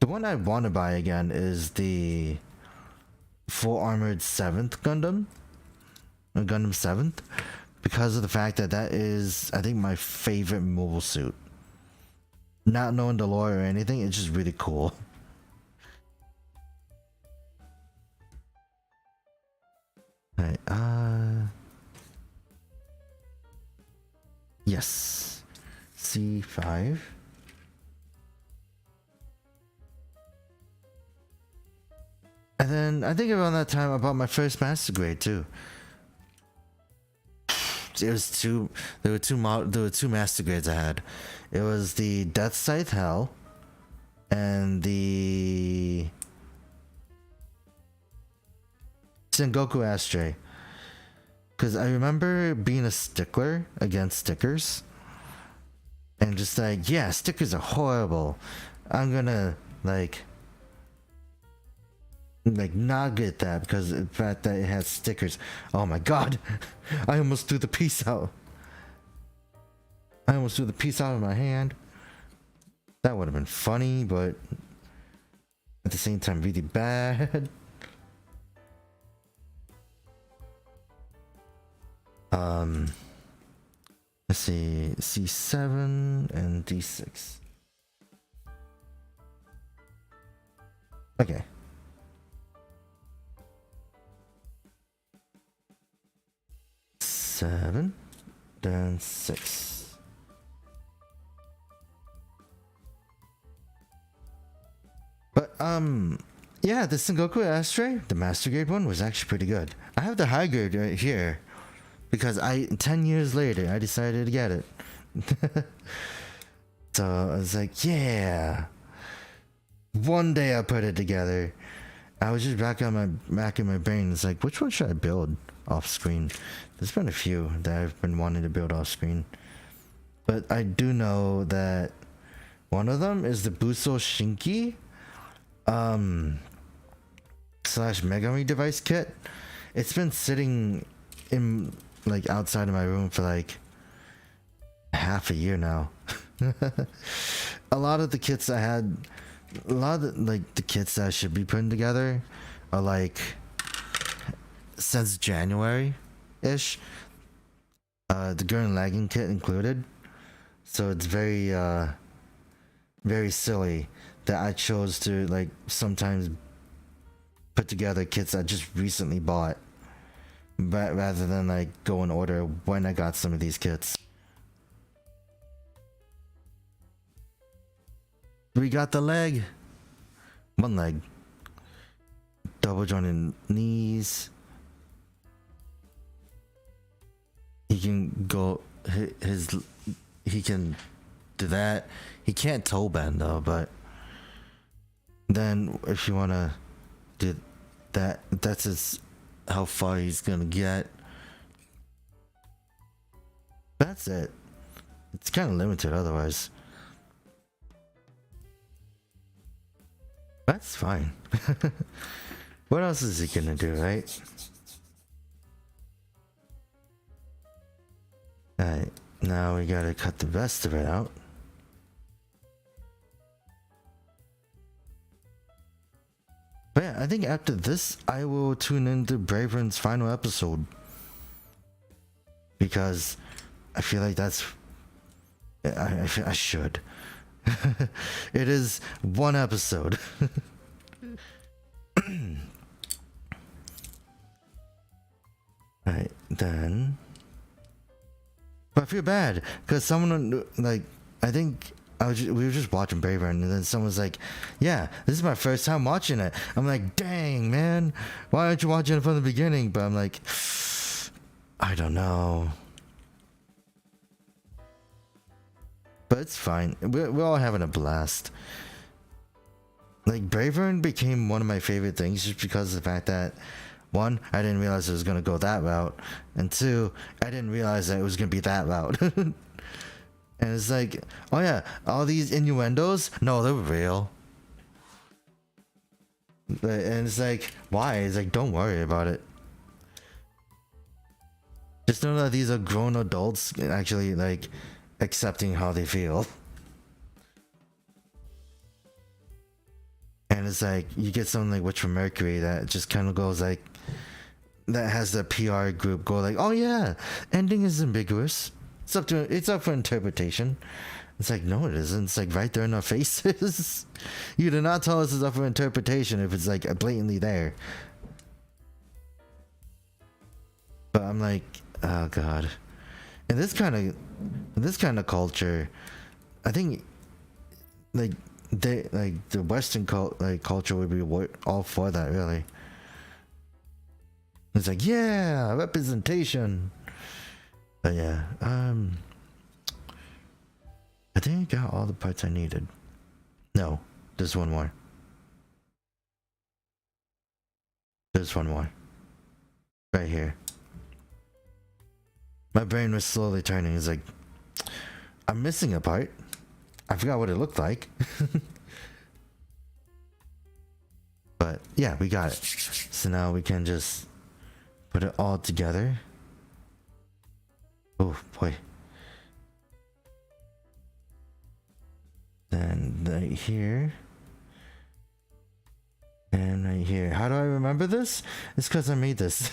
The one I want to buy again is the full armored 7th Gundam, Gundam 7th, because of the fact that that is, I think, my favorite mobile suit. Not knowing the lore or anything, it's just really cool. Alright, yes. C5. And then I think around that time I bought my first master grade too. It was two. There were two master grades I had. It was the Death Scythe Hell and the Sengoku Astray. Because I remember being a stickler against stickers. And just like, yeah, stickers are horrible. I'm gonna like not get that because of the fact that it has stickers. Oh my god. I almost threw the piece out. I almost threw the piece out of my hand. That would have been funny, but at the same time really bad. Let's see, C7 and D6. Okay. Seven, then 6. But yeah, the Sengoku Astray, the master grade one, was actually pretty good. I have the high grade right here because 10 years later I decided to get it. So I was like, yeah. One day I put it together. I was just back in my brain. It's like, which one should I build off screen? There's been a few that I've been wanting to build off screen, but I do know that one of them is the Buso Shinki / Megami device kit. It's been sitting in like outside of my room for like half a year now. A lot of the kits I had, a lot of the kits that I should be putting together are like since January ish, the Gurren Lagann kit included. So it's very very silly that I chose to like sometimes put together kits I just recently bought, but rather than like go in order when I got some of these kits. We got the leg, one leg, double jointed knees. He can go he can do that. He can't toe bend though, but then if you want to do that, that's just how far he's gonna get. That's it. It's kind of limited otherwise. That's fine. What else is he gonna do, right? Alright, now we gotta cut the rest of it out. But yeah, I think after this, I will tune into Braveron's final episode. Because I feel like that's... I should. It is one episode. Alright, then... But I feel bad, because someone, like, I think... we were just watching Braver, and then someone's like, yeah, this is my first time watching it. I'm like, dang, man, why aren't you watching it from the beginning? But I'm like, I don't know. But it's fine. We're all having a blast. Like, Bravern became one of my favorite things just because of the fact that, one, I didn't realize it was going to go that route, and two, I didn't realize that it was going to be that route. And it's like, oh yeah, all these innuendos, no, they're real. And it's like, why? It's like, don't worry about it. Just know that these are grown adults actually like accepting how they feel. And it's like, you get something like Witch from Mercury that just kind of goes like, that has the PR group go like, oh yeah, ending is ambiguous. It's up for interpretation. It's like, no, it isn't. It's like right there in our faces. You do not tell us it's up for interpretation if it's like blatantly there. But I'm like, oh god. In this kind of culture, I think like the Western culture would be all for that, really. It's like, yeah, representation. But yeah, I think I got all the parts I needed. No, there's one more. There's one more. Right here. My brain was slowly turning. It's like, I'm missing a part. I forgot what it looked like. But yeah, we got it. So now we can just put it all together. Oh boy. Then right here. And right here. How do I remember this? It's because I made this.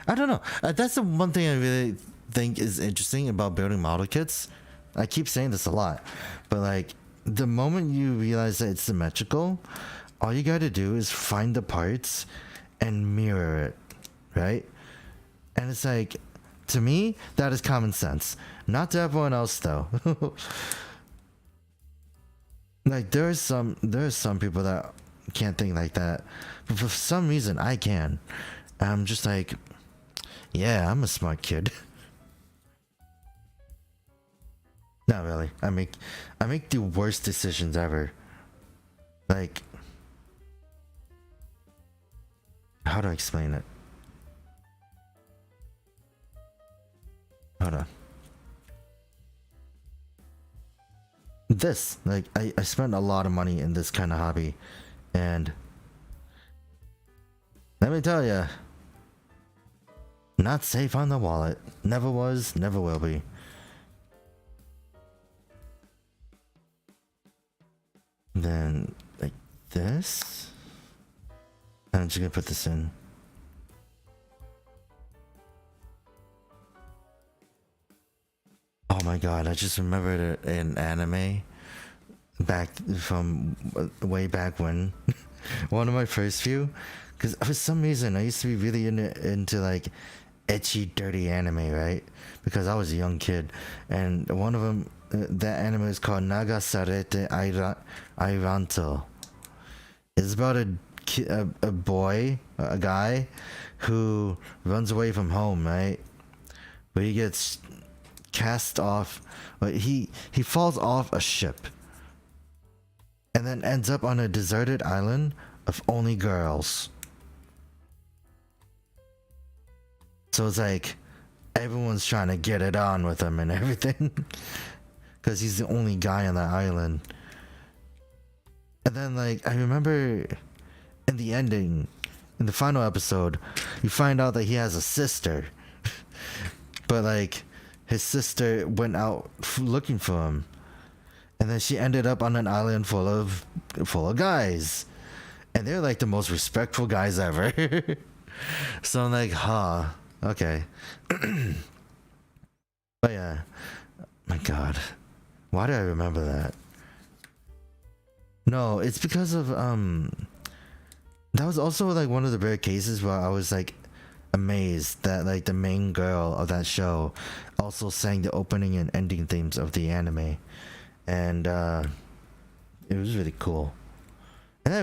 I don't know. That's the one thing I really think is interesting about building model kits. I keep saying this a lot. But like, the moment you realize that it's symmetrical, all you gotta do is find the parts and mirror it. Right? And it's like, to me, that is common sense. Not to everyone else though. Like, there are some people that can't think like that, but for some reason I can. I'm just like, yeah, I'm a smart kid. Not really. I make the worst decisions ever. Like, how do I explain it? Hold on. This, like, I spent a lot of money in this kind of hobby, and let me tell you, not safe on the wallet. Never was, never will be. Then like this, and I'm just gonna put this in. Oh my god, I just remembered an anime back from way back when. One of my first few, because for some reason I used to be really into like ecchi, dirty anime, right? Because I was a young kid, and one of them, that anime is called Nagasarete Airanto. It's about a boy, a guy, who runs away from home, right? But he gets cast off, but he falls off a ship and then ends up on a deserted island of only girls. So it's like everyone's trying to get it on with him and everything because he's the only guy on that island. And then like I remember in the ending, in the final episode, you find out that he has a sister. But like his sister went out looking for him, and then she ended up on an island full of guys, and they're like the most respectful guys ever. So I'm like, huh, okay. But yeah, my god, why do I remember that? No, it's because of that was also like one of the rare cases where I was like amazed that like the main girl of that show also sang the opening and ending themes of the anime, and it was really cool. And I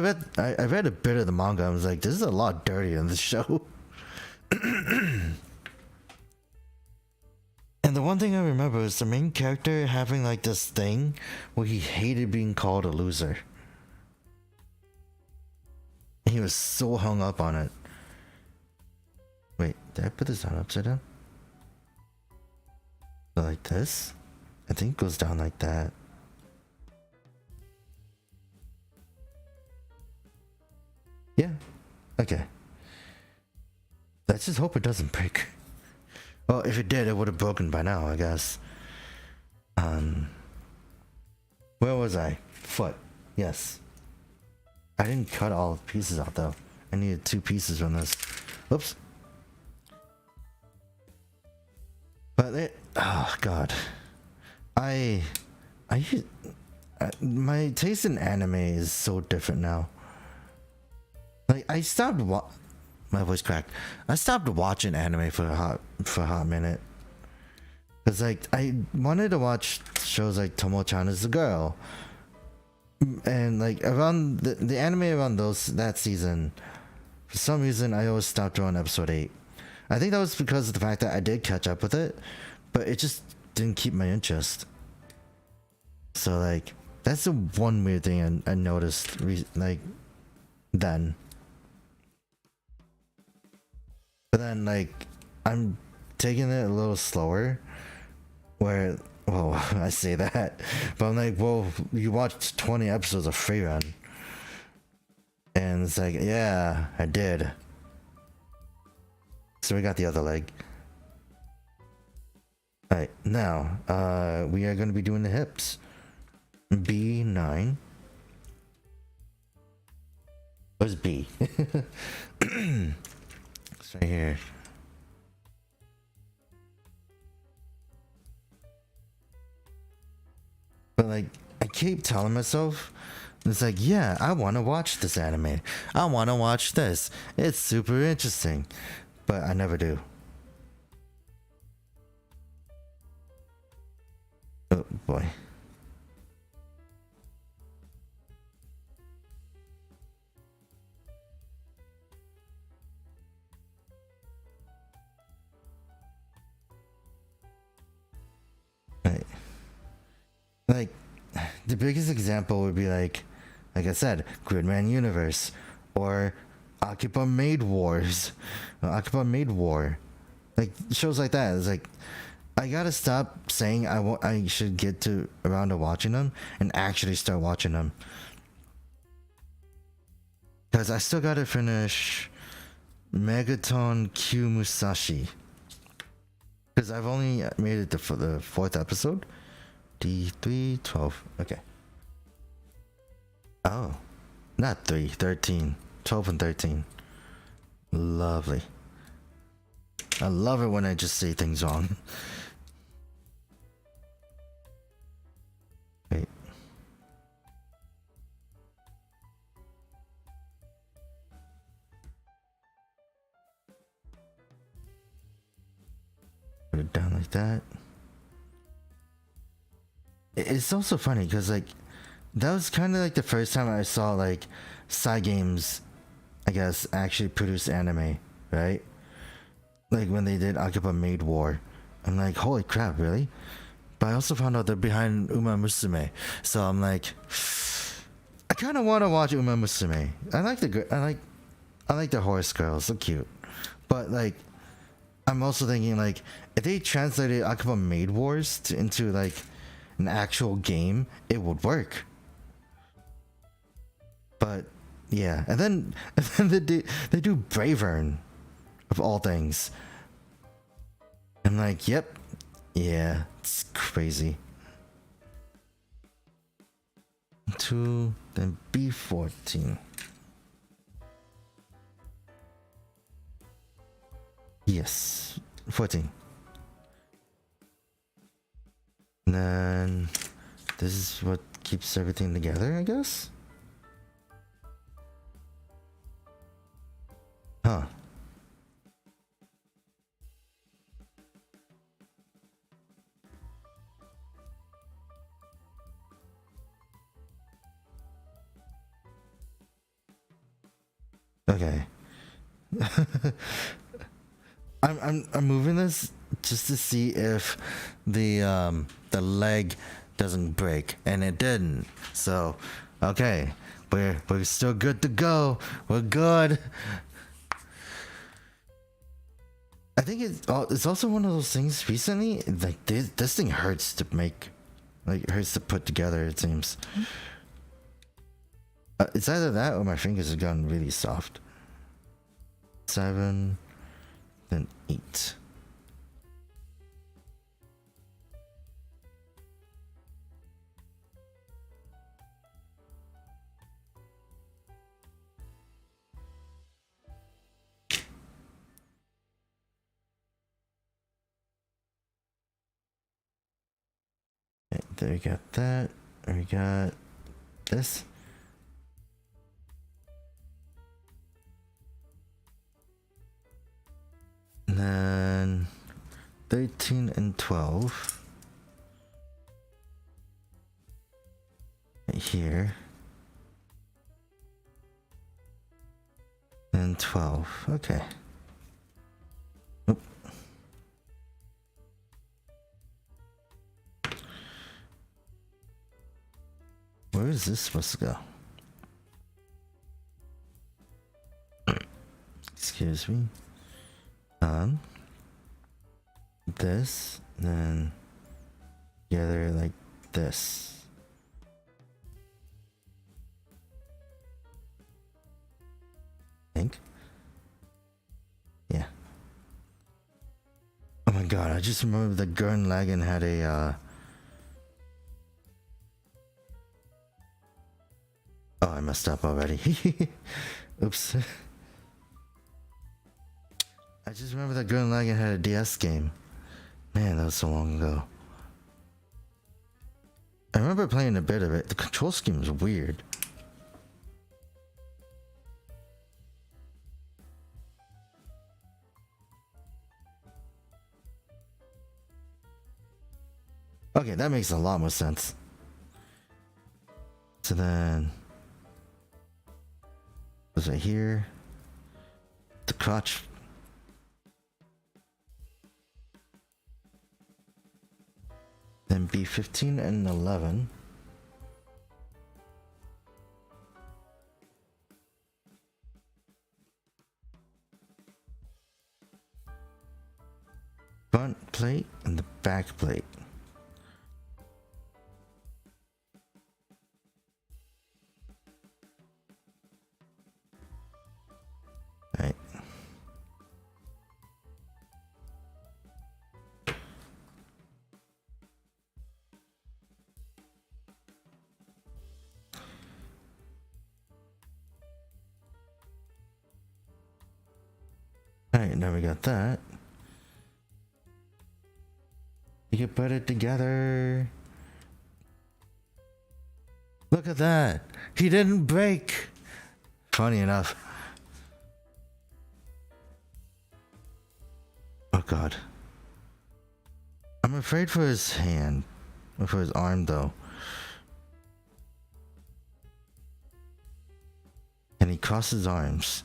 read a bit of the manga. I was like, this is a lot dirtier in this show. And the one thing I remember is the main character having like this thing where he hated being called a loser. He was so hung up on it. Wait, did I put this on upside down? So like this? I think it goes down like that. Yeah. Okay. Let's just hope it doesn't break. Well, if it did, it would have broken by now, I guess. Where was I? Foot. Yes. I didn't cut all the pieces out though. I needed 2 pieces from this. Oops. But oh god. My taste in anime is so different now. Like I stopped my voice cracked. I stopped watching anime for a hot minute. Cause like I wanted to watch shows like Tomo-chan is the girl, and like around the anime around that season, for some reason I always stopped around episode 8. I think that was because of the fact that I did catch up with it, but it just didn't keep my interest. So like that's the one weird thing I noticed like then. But then like I'm taking it a little slower, where well I say that, but I'm like, well, you watched 20 episodes of Free Run, and it's like, yeah, I did. So we got the other leg. Alright, now we are going to be doing the hips. B9. Where's B? It's right here. But like, I keep telling myself, it's like, yeah, I want to watch this anime. I want to watch this. It's super interesting. But I never do. Oh boy. Right. Like, the biggest example would be like I said, Gridman Universe, or Occupy Maid Wars, Occupy Maid War, like shows like that. It's like I gotta stop saying I should get to around to watching them and actually start watching them, because I still gotta finish Megaton Q Musashi, because I've only made it for the 4th episode. D3 12. Okay. Oh, not 3, 13, 12 and 13. Lovely. I love it when I just say things wrong. Wait. Put it down like that. It's also funny because like that was kind of like the first time I saw like Cygames, I guess, actually produce anime, right? Like when they did Occupy Maid War. I'm like, holy crap, really? But I also found out they're behind Uma Musume, so I'm like, I kind of want to watch Uma Musume. I like the horse girls, so cute. But like, I'm also thinking like, if they translated Occupy Maid Wars into like an actual game, it would work. But yeah, and then they do Bravern, of all things. I'm like, yep, yeah, it's crazy. 2, then B14. Yes, 14. And then this is what keeps everything together, I guess. Huh. Okay. I'm moving this just to see if the leg doesn't break, and it didn't. So, okay, we're still good to go. We're good. I think it's also one of those things recently, like this thing hurts to make, like hurts to put together, it seems. It's either that or my fingers have gotten really soft. 7, then 8. Okay, there we got that. We got this. 13 and 12. Right here. And 12. Okay. Oop. Where is this supposed to go? Excuse me. This, and then together like this. I think. Yeah. Oh my god, I just remember that Gurren Lagann had a Oh, I messed up already. Oops. I just remember that Gurren Lagann had a DS game. Man, that was so long ago. I remember playing a bit of it. The control scheme was weird. Okay, that makes a lot more sense. So then... was right here. The crotch. Then B15 and 11. Front plate and the back plate. Right. Alright, now we got that. You can put it together. Look at that. He didn't break. Funny enough. Oh god. I'm afraid for his hand. Or for his arm though. And he crossed his arms.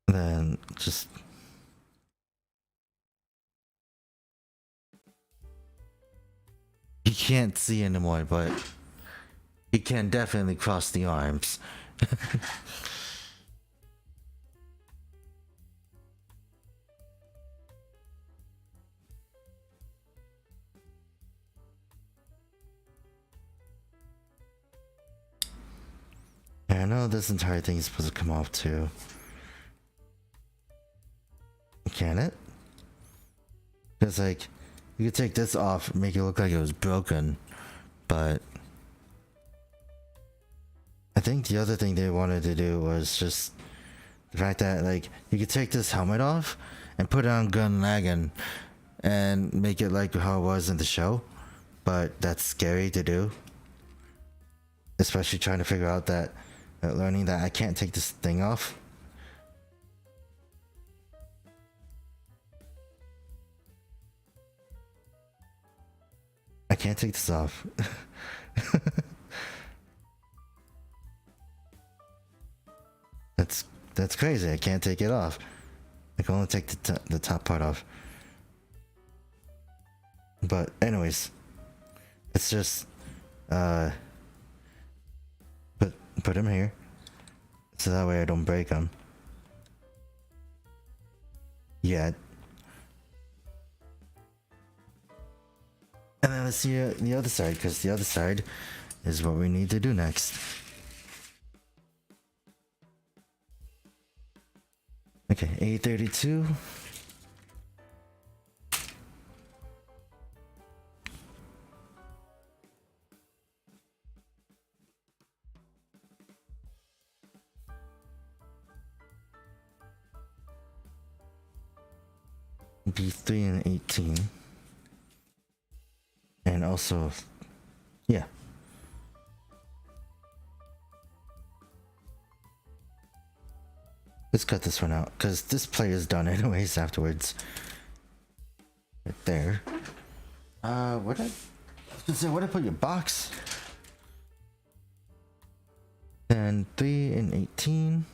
Then just he can't see anymore, but he can definitely cross the arms. Yeah, I know this entire thing is supposed to come off too. Can it? Because like you could take this off, make it look like it was broken, but I think the other thing they wanted to do was just the fact that like you could take this helmet off and put it on Gurren Lagann and make it like how it was in the show, but that's scary to do, especially trying to figure out that learning that I can't take this thing off. I can't take this off. That's crazy. I can't take it off. I can only take the top part off. But anyways, it's just put him here, so that way I don't break him. Yet. And then let's see the other side, because the other side is what we need to do next. Okay, A32. B3 and 18. And also Yeah. Let's cut this one out, because this play is done anyways afterwards. Right there. Where'd I put your box? Then 3 and 18.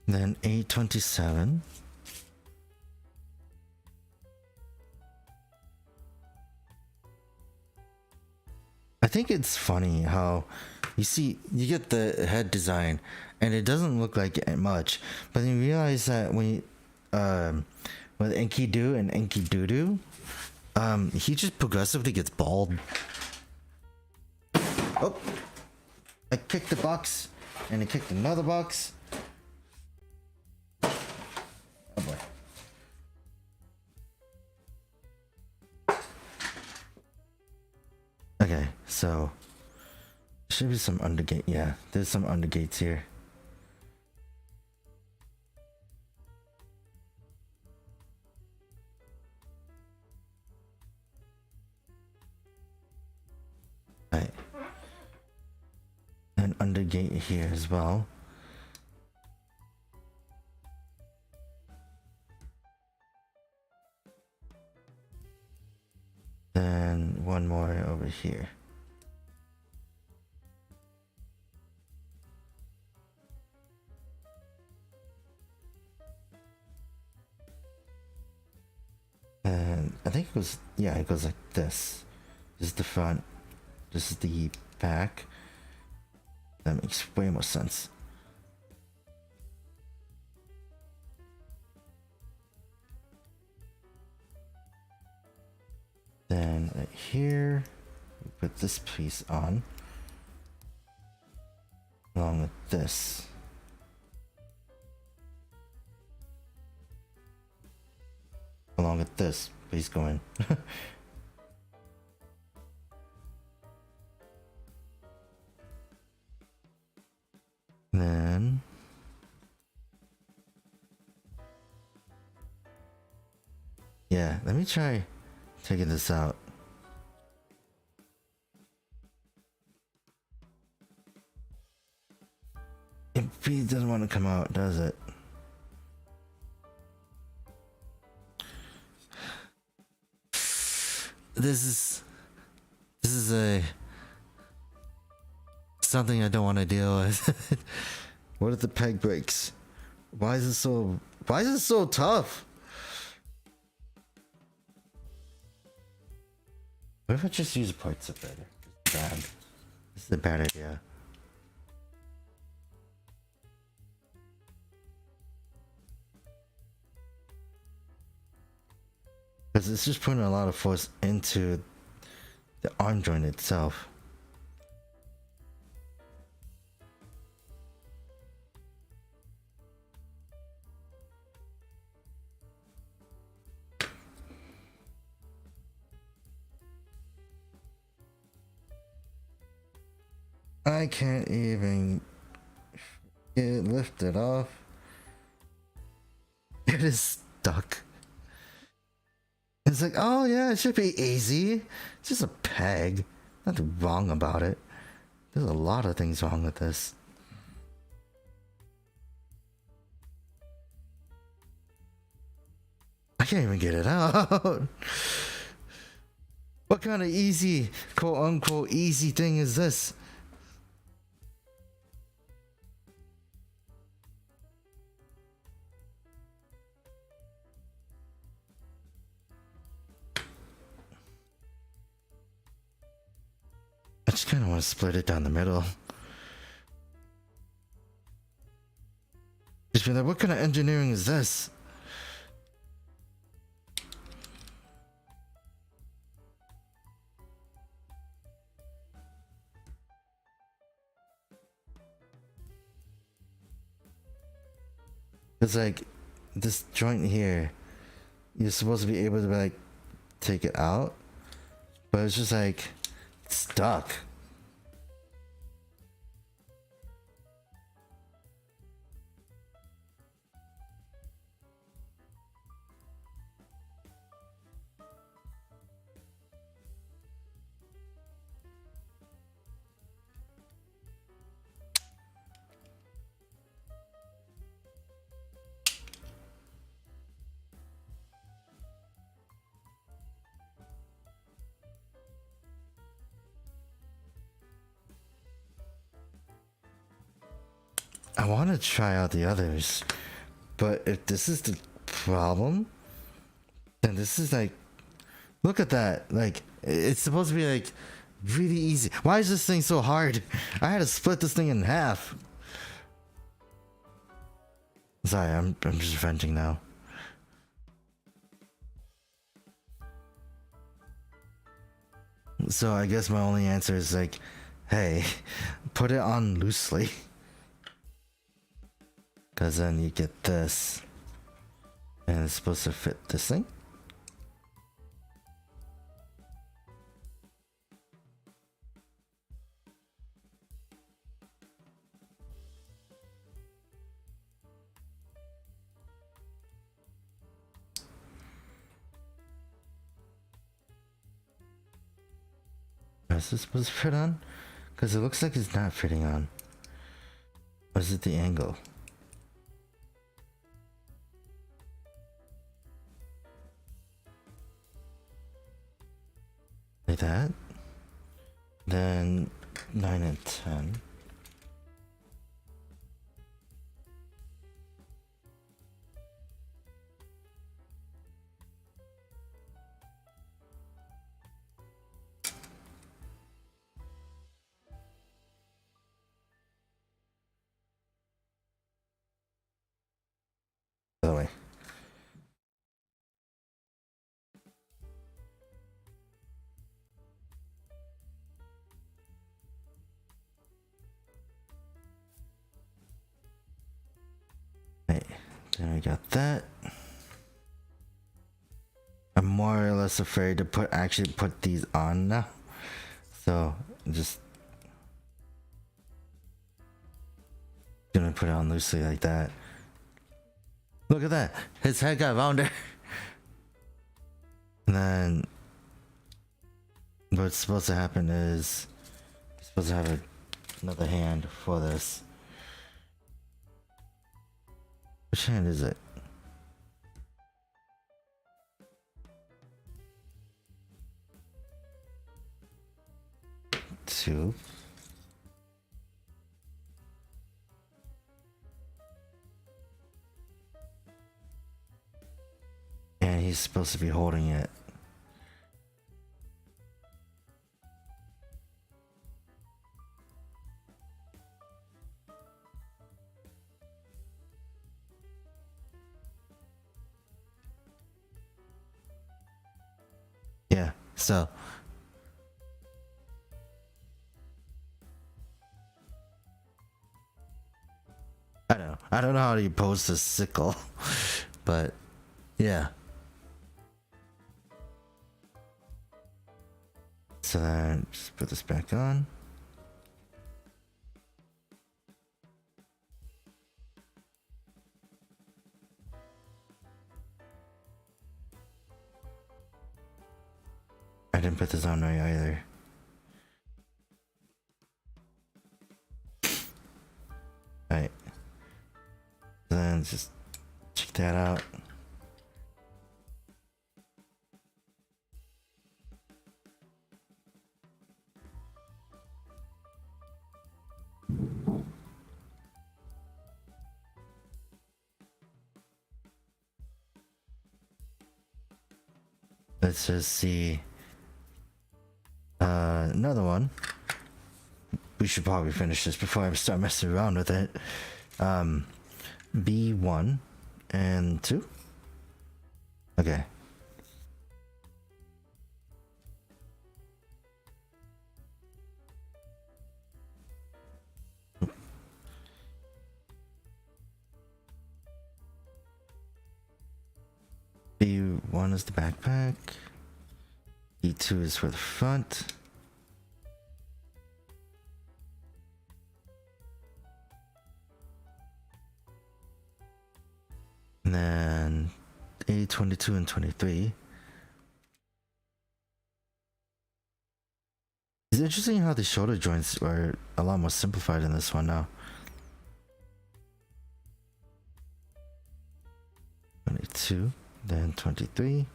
Then 827. I think it's funny how you get the head design and it doesn't look like much, but then you realize that when with Enkidu and Enkidudu, he just progressively gets bald. Oh, I kicked the box and I kicked another box. Oh boy. Okay, so should be some undergate. Yeah, there's some undergates here. Right. And undergate here as well. Then one more over here. And I think it goes, yeah, it goes like this. This is the front. This is the back. That makes way more sense. Then right here, we put this piece on, along with this. Along with this piece going. Then yeah, let me try taking this out. It really doesn't want to come out, does it? This is a something I don't want to deal with. What if the peg breaks? Why is it so tough? What if I just use parts of it? Bad. This is a bad idea. Because it's just putting a lot of force into the arm joint itself. I can't even lift it off. It is stuck. It's like, oh yeah, it should be easy. It's just a peg. Nothing wrong about it. There's a lot of things wrong with this. I can't even get it out. What kind of easy, quote unquote, easy thing is this? I just kind of want to split it down the middle. Just be like, what kind of engineering is this? It's like this joint here, you're supposed to be able to like take it out, but it's just like stuck. I want to try out the others, but if this is the problem, then this is like, look at that. Like, it's supposed to be like really easy. Why is this thing so hard? I had to split this thing in half. Sorry, I'm just venting now. So I guess my only answer is like, hey, put it on loosely. Because then you get this. And it's supposed to fit this thing. Is this supposed to fit on? Because it looks like it's not fitting on. Or is it the angle? Like that. Then 9 and 10. By the way. Right, then we got that. I'm more or less afraid to actually put these on now. So just gonna put it on loosely like that. Look at that. His head got rounder. And then what's supposed to happen is you're supposed to have another hand for this. Which hand is it? Two. And he's supposed to be holding it. Yeah, so I don't know how to pose the sickle, but yeah. So then just put this back on. I didn't put this on right either. Right. Then just check that out. Let's just see. Another one. We should probably finish this before I start messing around with it. B1 and 2. Okay. E1 is the backpack. E2 is for the front. And then A22 and 23. It's interesting how the shoulder joints are a lot more simplified in this one now. 22, then 23.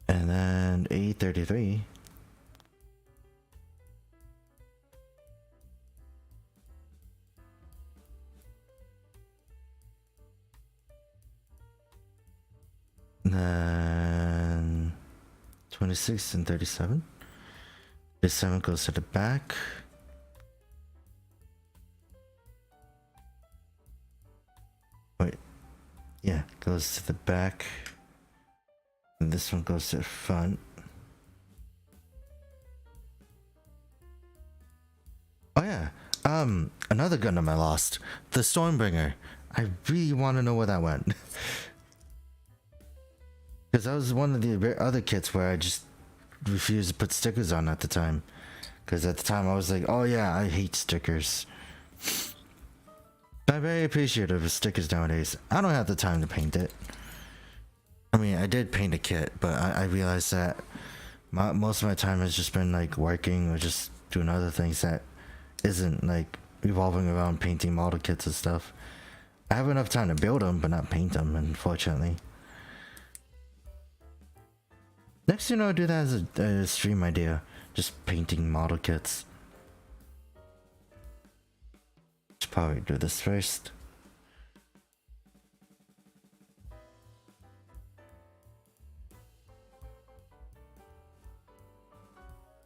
And then A33. And then 26 and 37. 37 goes to the back. Wait, yeah, goes to the back. And this one goes to the front. Oh yeah, another Gundam I lost. The Stormbringer. I really want to know where that went. Because that was one of the other kits where I just refused to put stickers on at the time. Because at the time I was like, oh yeah, I hate stickers. I'm very appreciative of stickers nowadays. I don't have the time to paint it. I mean, I did paint a kit, but I realized that most of my time has just been like working or just doing other things that isn't like revolving around painting model kits and stuff. I have enough time to build them, but not paint them, unfortunately. Next thing I'll do that as a stream idea, just painting model kits. Should probably do this first.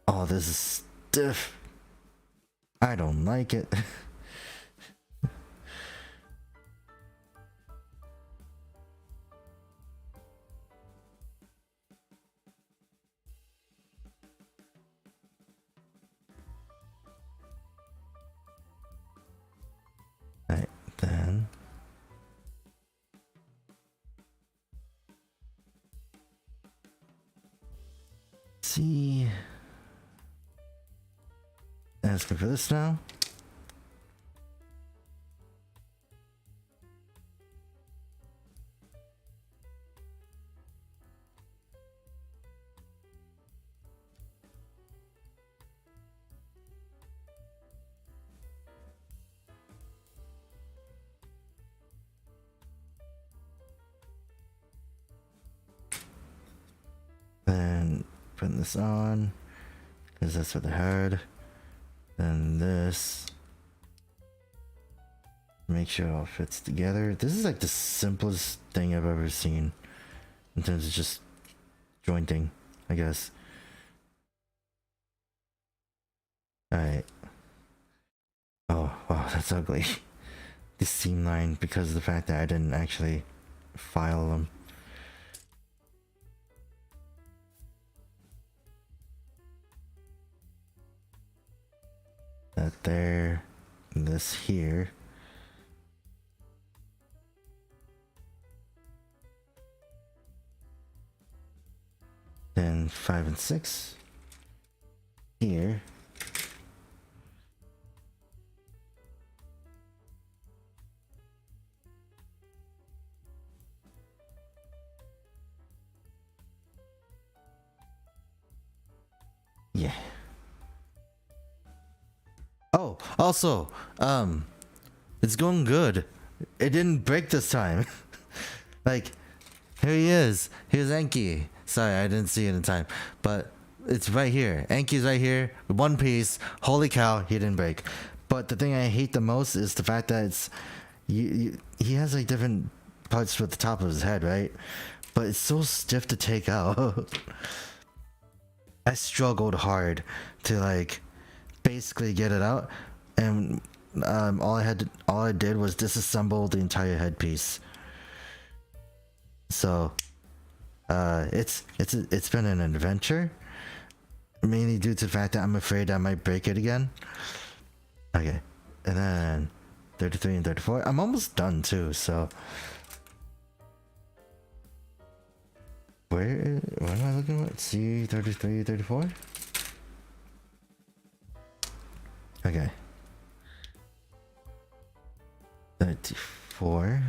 Oh, this is stiff. I don't like it. Right, then. See. Let's go for this now. Then putting this on because that's what they heard. Then this. Make sure it all fits together. This is like the simplest thing I've ever seen in terms of just jointing, I guess. Alright. Oh, wow, that's ugly. This seam line, because of the fact that I didn't actually file them. That there, and this here. Then 5 and 6 here. Yeah. Oh, also, it's going good. It didn't break this time. Like, here he is. Here's Enki. Sorry, I didn't see it in time. But it's right here. Enki's right here. One piece. Holy cow, he didn't break. But the thing I hate the most is the fact that it's... he has like different parts with the top of his head, right? But it's so stiff to take out. I struggled hard to like basically get it out, and all I did was disassemble the entire headpiece. So it's been an adventure, mainly due to the fact that I'm afraid I might break it again. Okay, and then 33 and 34. I'm almost done too, so where am I looking at? C 33, 34. Okay. 34.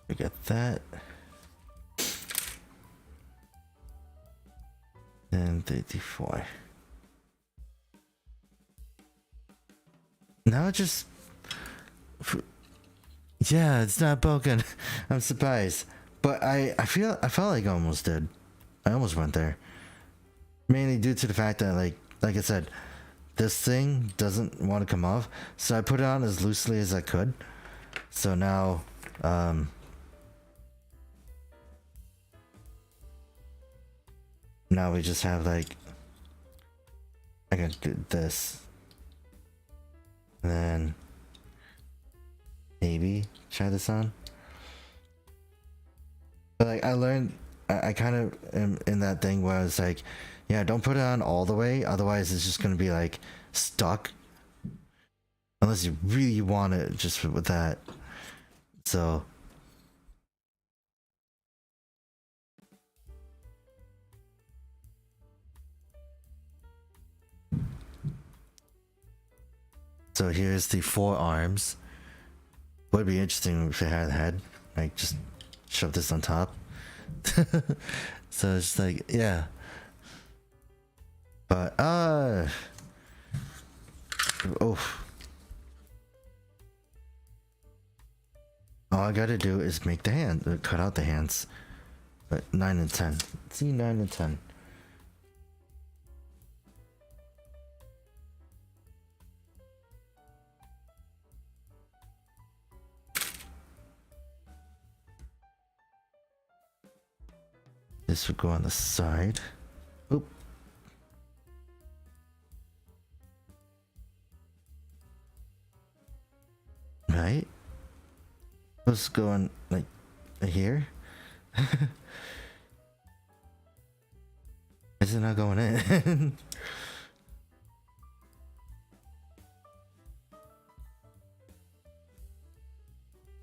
We got that. And 34. Now it just... Yeah, it's not broken. I'm surprised. But I felt like I almost did. I almost went there. Mainly due to the fact that like I said, this thing doesn't want to come off. So I put it on as loosely as I could. So now now we just have like, I can do this. And then maybe try this on. But like I learned, I kind of am in that thing where it's like, yeah, don't put it on all the way, otherwise it's just gonna be like stuck. Unless you really want it just with that. So here's the forearms. Would be interesting if it had a head. Like just shove this on top. So it's like, yeah. But oh, all I gotta do is make the hand, cut out the hands. But 9 and 10. See, 9 and 10. This would go on the side. Oop. Right? Let's go on like here. Is it not going in?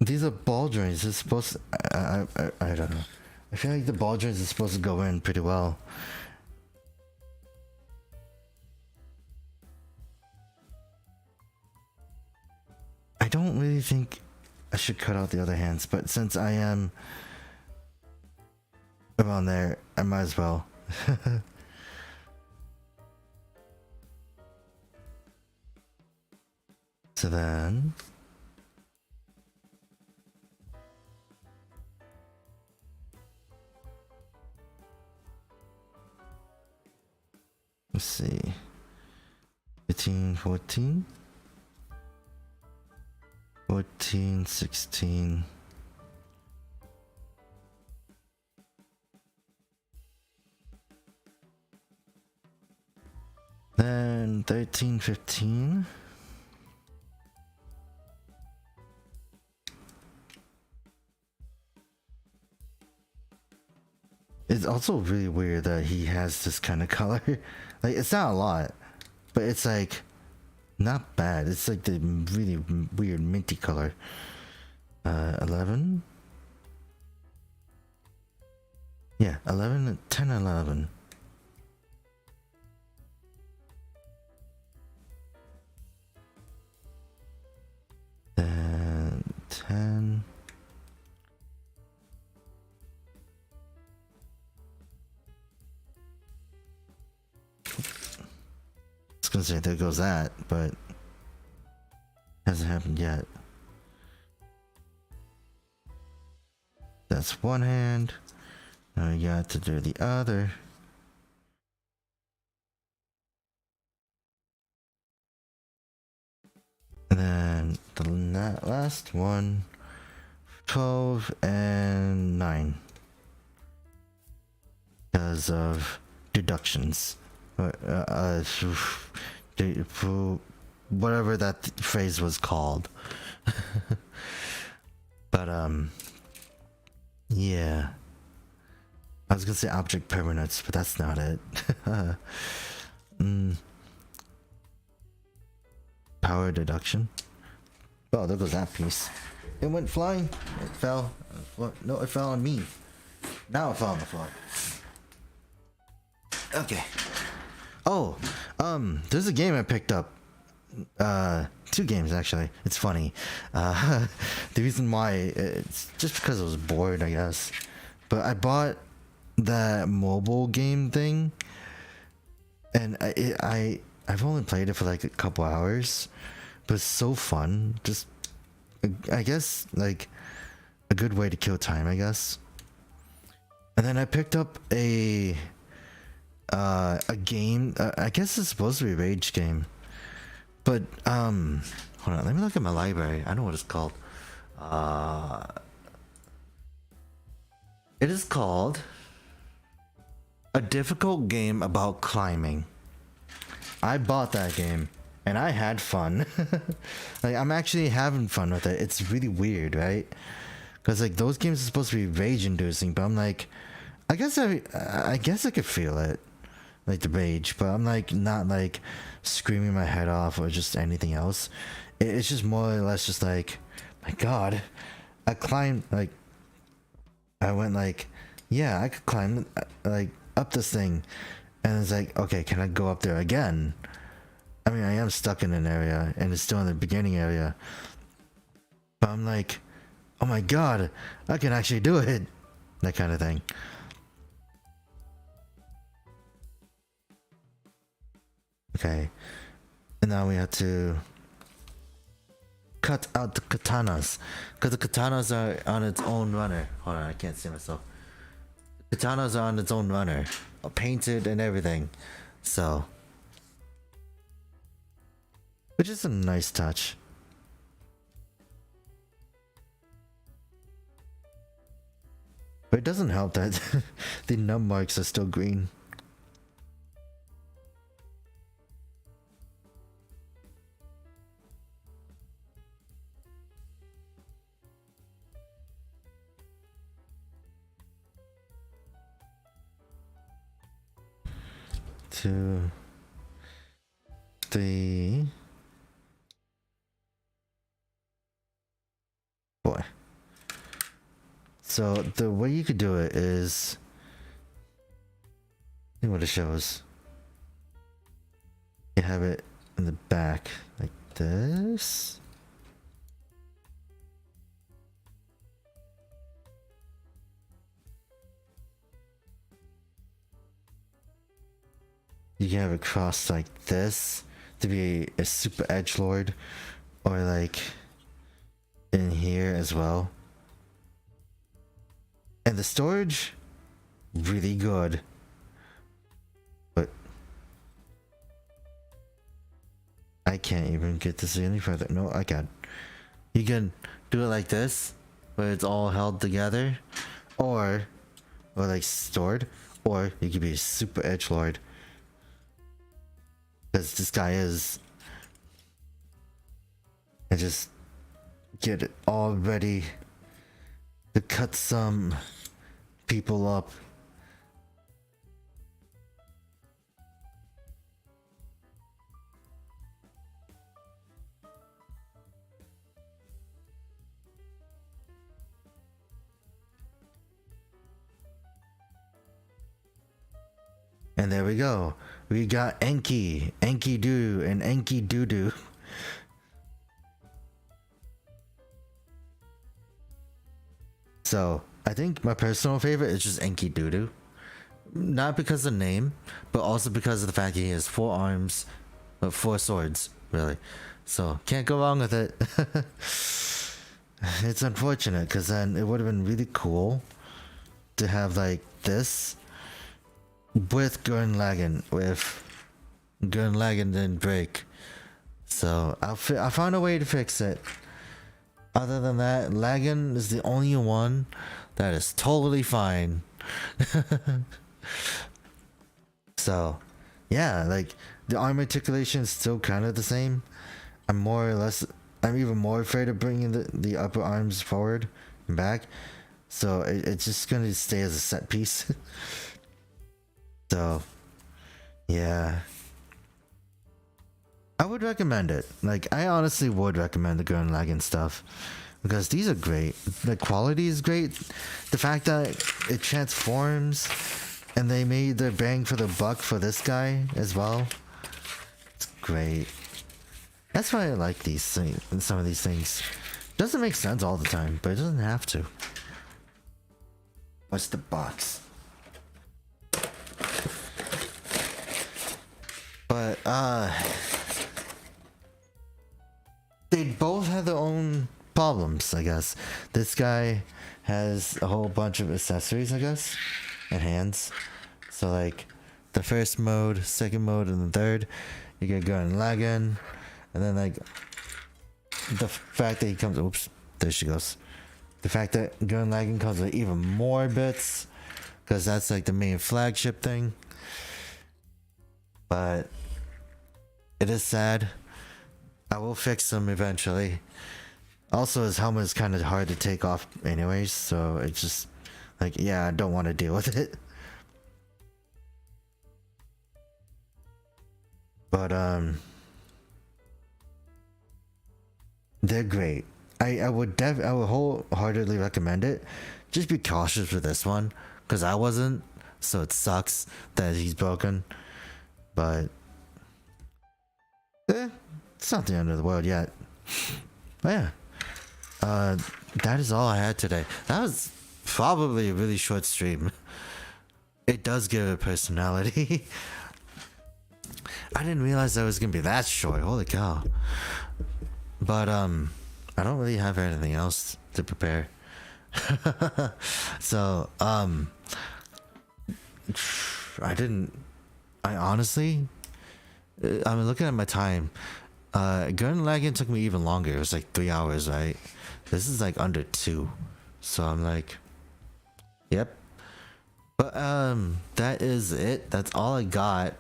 These are ball joints. It's supposed to, I don't know. I feel like the ball joints is supposed to go in pretty well. I don't really think I should cut out the other hands, but since I am around there, I might as well. So then... let's see, 15, 14, 14, 16, then 13, 15, it's also really weird that he has this kind of color. Like, it's not a lot, but it's like not bad. It's like the really weird minty color. 11. Yeah, 11, 10, 11. And 10. I was gonna say there goes that, but hasn't happened yet. That's one hand. Now you got to do the other. And then the last one, 12 and 9. Because of deductions. whatever that phrase was called. But yeah, I was gonna say object permanence, but that's not it. Power deduction. Oh, there goes that piece. It went flying. It fell. No, it fell on me. Now it fell on the floor. Okay. Oh, there's a game I picked up. 2 games actually. It's funny. The reason why, it's just because I was bored, I guess. But I bought that mobile game thing, and I've only played it for like a couple hours, but it's so fun. Just, I guess, like a good way to kill time, I guess. And then I picked up a game. I guess it's supposed to be a rage game, but hold on, let me look at my library. I know what it's called. It is called A Difficult Game About Climbing. I bought that game and I had fun. Like, I'm actually having fun with it. It's really weird, right? Because like those games are supposed to be rage inducing, but I'm like, I guess I could feel it, like the rage, but I'm like not like screaming my head off or just anything else. It's just more or less just like, my God, I climbed, like I went like, yeah, I could climb like up this thing, and it's like, okay, can I go up there again? I mean, I am stuck in an area and it's still in the beginning area, but I'm like, oh my God, I can actually do it, that kind of thing. Okay, and now we have to cut out the katanas, because the katanas are on its own runner. Hold on, I can't see myself. Katanas are on its own runner, painted and everything, so, which is a nice touch. But it doesn't help that the num marks are still green. Two, three, four. So the way you could do it is, see what it shows. You have it in the back like this. You can have it crossed like this to be a super edgelord, or like in here as well. And the storage, really good. But I can't even get this any further. No, I can. You can do it like this, where it's all held together, or like stored, or you could be a super edgelord. Because this guy is, and just get it all ready to cut some people up. And there we go. We got Enki, Enkidu, and Enkidudu. So, I think my personal favorite is just Enkidudu. Not because of the name, but also because of the fact he has 4 arms, 4 swords, really. So, can't go wrong with it. It's unfortunate, because then it would have been really cool to have like this with Gurren Lagann, with Gurren Lagann didn't break. So I found a way to fix it. Other than that, Lagann is the only one that is totally fine. So yeah, like the arm articulation is still kind of the same, I'm even more afraid of bringing the upper arms forward and back. So it's just gonna stay as a set piece. So yeah, I would recommend it. Like, I honestly would recommend the Gurren Lagann stuff because these are great. The quality is great. The fact that it transforms and they made their bang for the buck for this guy as well. It's great. That's why I like these things. Some of these things doesn't make sense all the time, but it doesn't have to. What's the box? But they both have their own problems, I guess. This guy has a whole bunch of accessories, I guess, and hands. So like the first mode, second mode, and the third, you get Gurren Lagann, and then like the fact that he comes, oops, there she goes. The fact that Gurren Lagann comes with even more bits, because that's like the main flagship thing. But it is sad. I will fix them eventually. Also, his helmet is kind of hard to take off anyways, so it's just like, yeah, I don't want to deal with it. But they're great. I would wholeheartedly recommend it. Just be cautious with this one, because I wasn't, so it sucks that he's broken. But it's not the end of the world yet. But yeah, that is all I had today. That was probably a really short stream. It does give it personality. I didn't realize that was gonna be that short. Holy cow. But I don't really have anything else to prepare. So I honestly, I'm looking at my time. Gurren Lagann took me even longer. It was like 3 hours, right? This is like under 2. So I'm like, yep. But that is it. That's all I got.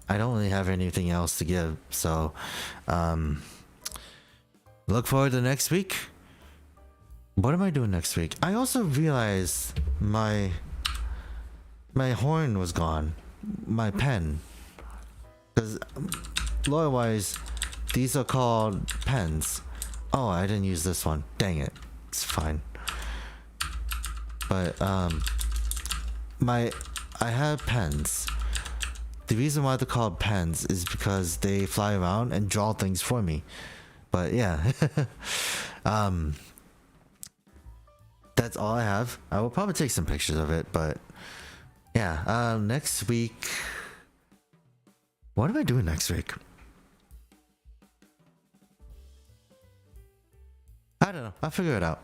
I don't really have anything else to give. So look forward to next week. What am I doing next week? I also realized my horn was gone. My pen. Because lore-wise, these are called pens. Oh, I didn't use this one. Dang it. It's fine. But I have pens. The reason why they're called pens is because they fly around and draw things for me. But yeah. That's all I have. I will probably take some pictures of it, but yeah, next week, what am I doing next week? I don't know. I'll figure it out.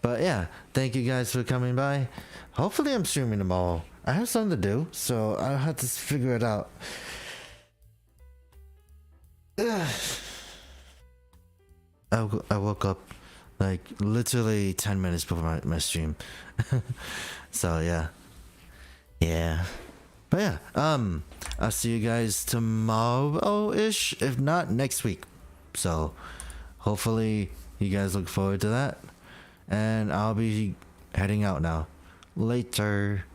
But yeah, thank you guys for coming by. Hopefully I'm streaming tomorrow. I have something to do, so I'll have to figure it out. I woke up like literally 10 minutes before my stream. So yeah, but yeah, I'll see you guys tomorrow-ish, if not next week. So hopefully you guys look forward to that, and I'll be heading out now. Later.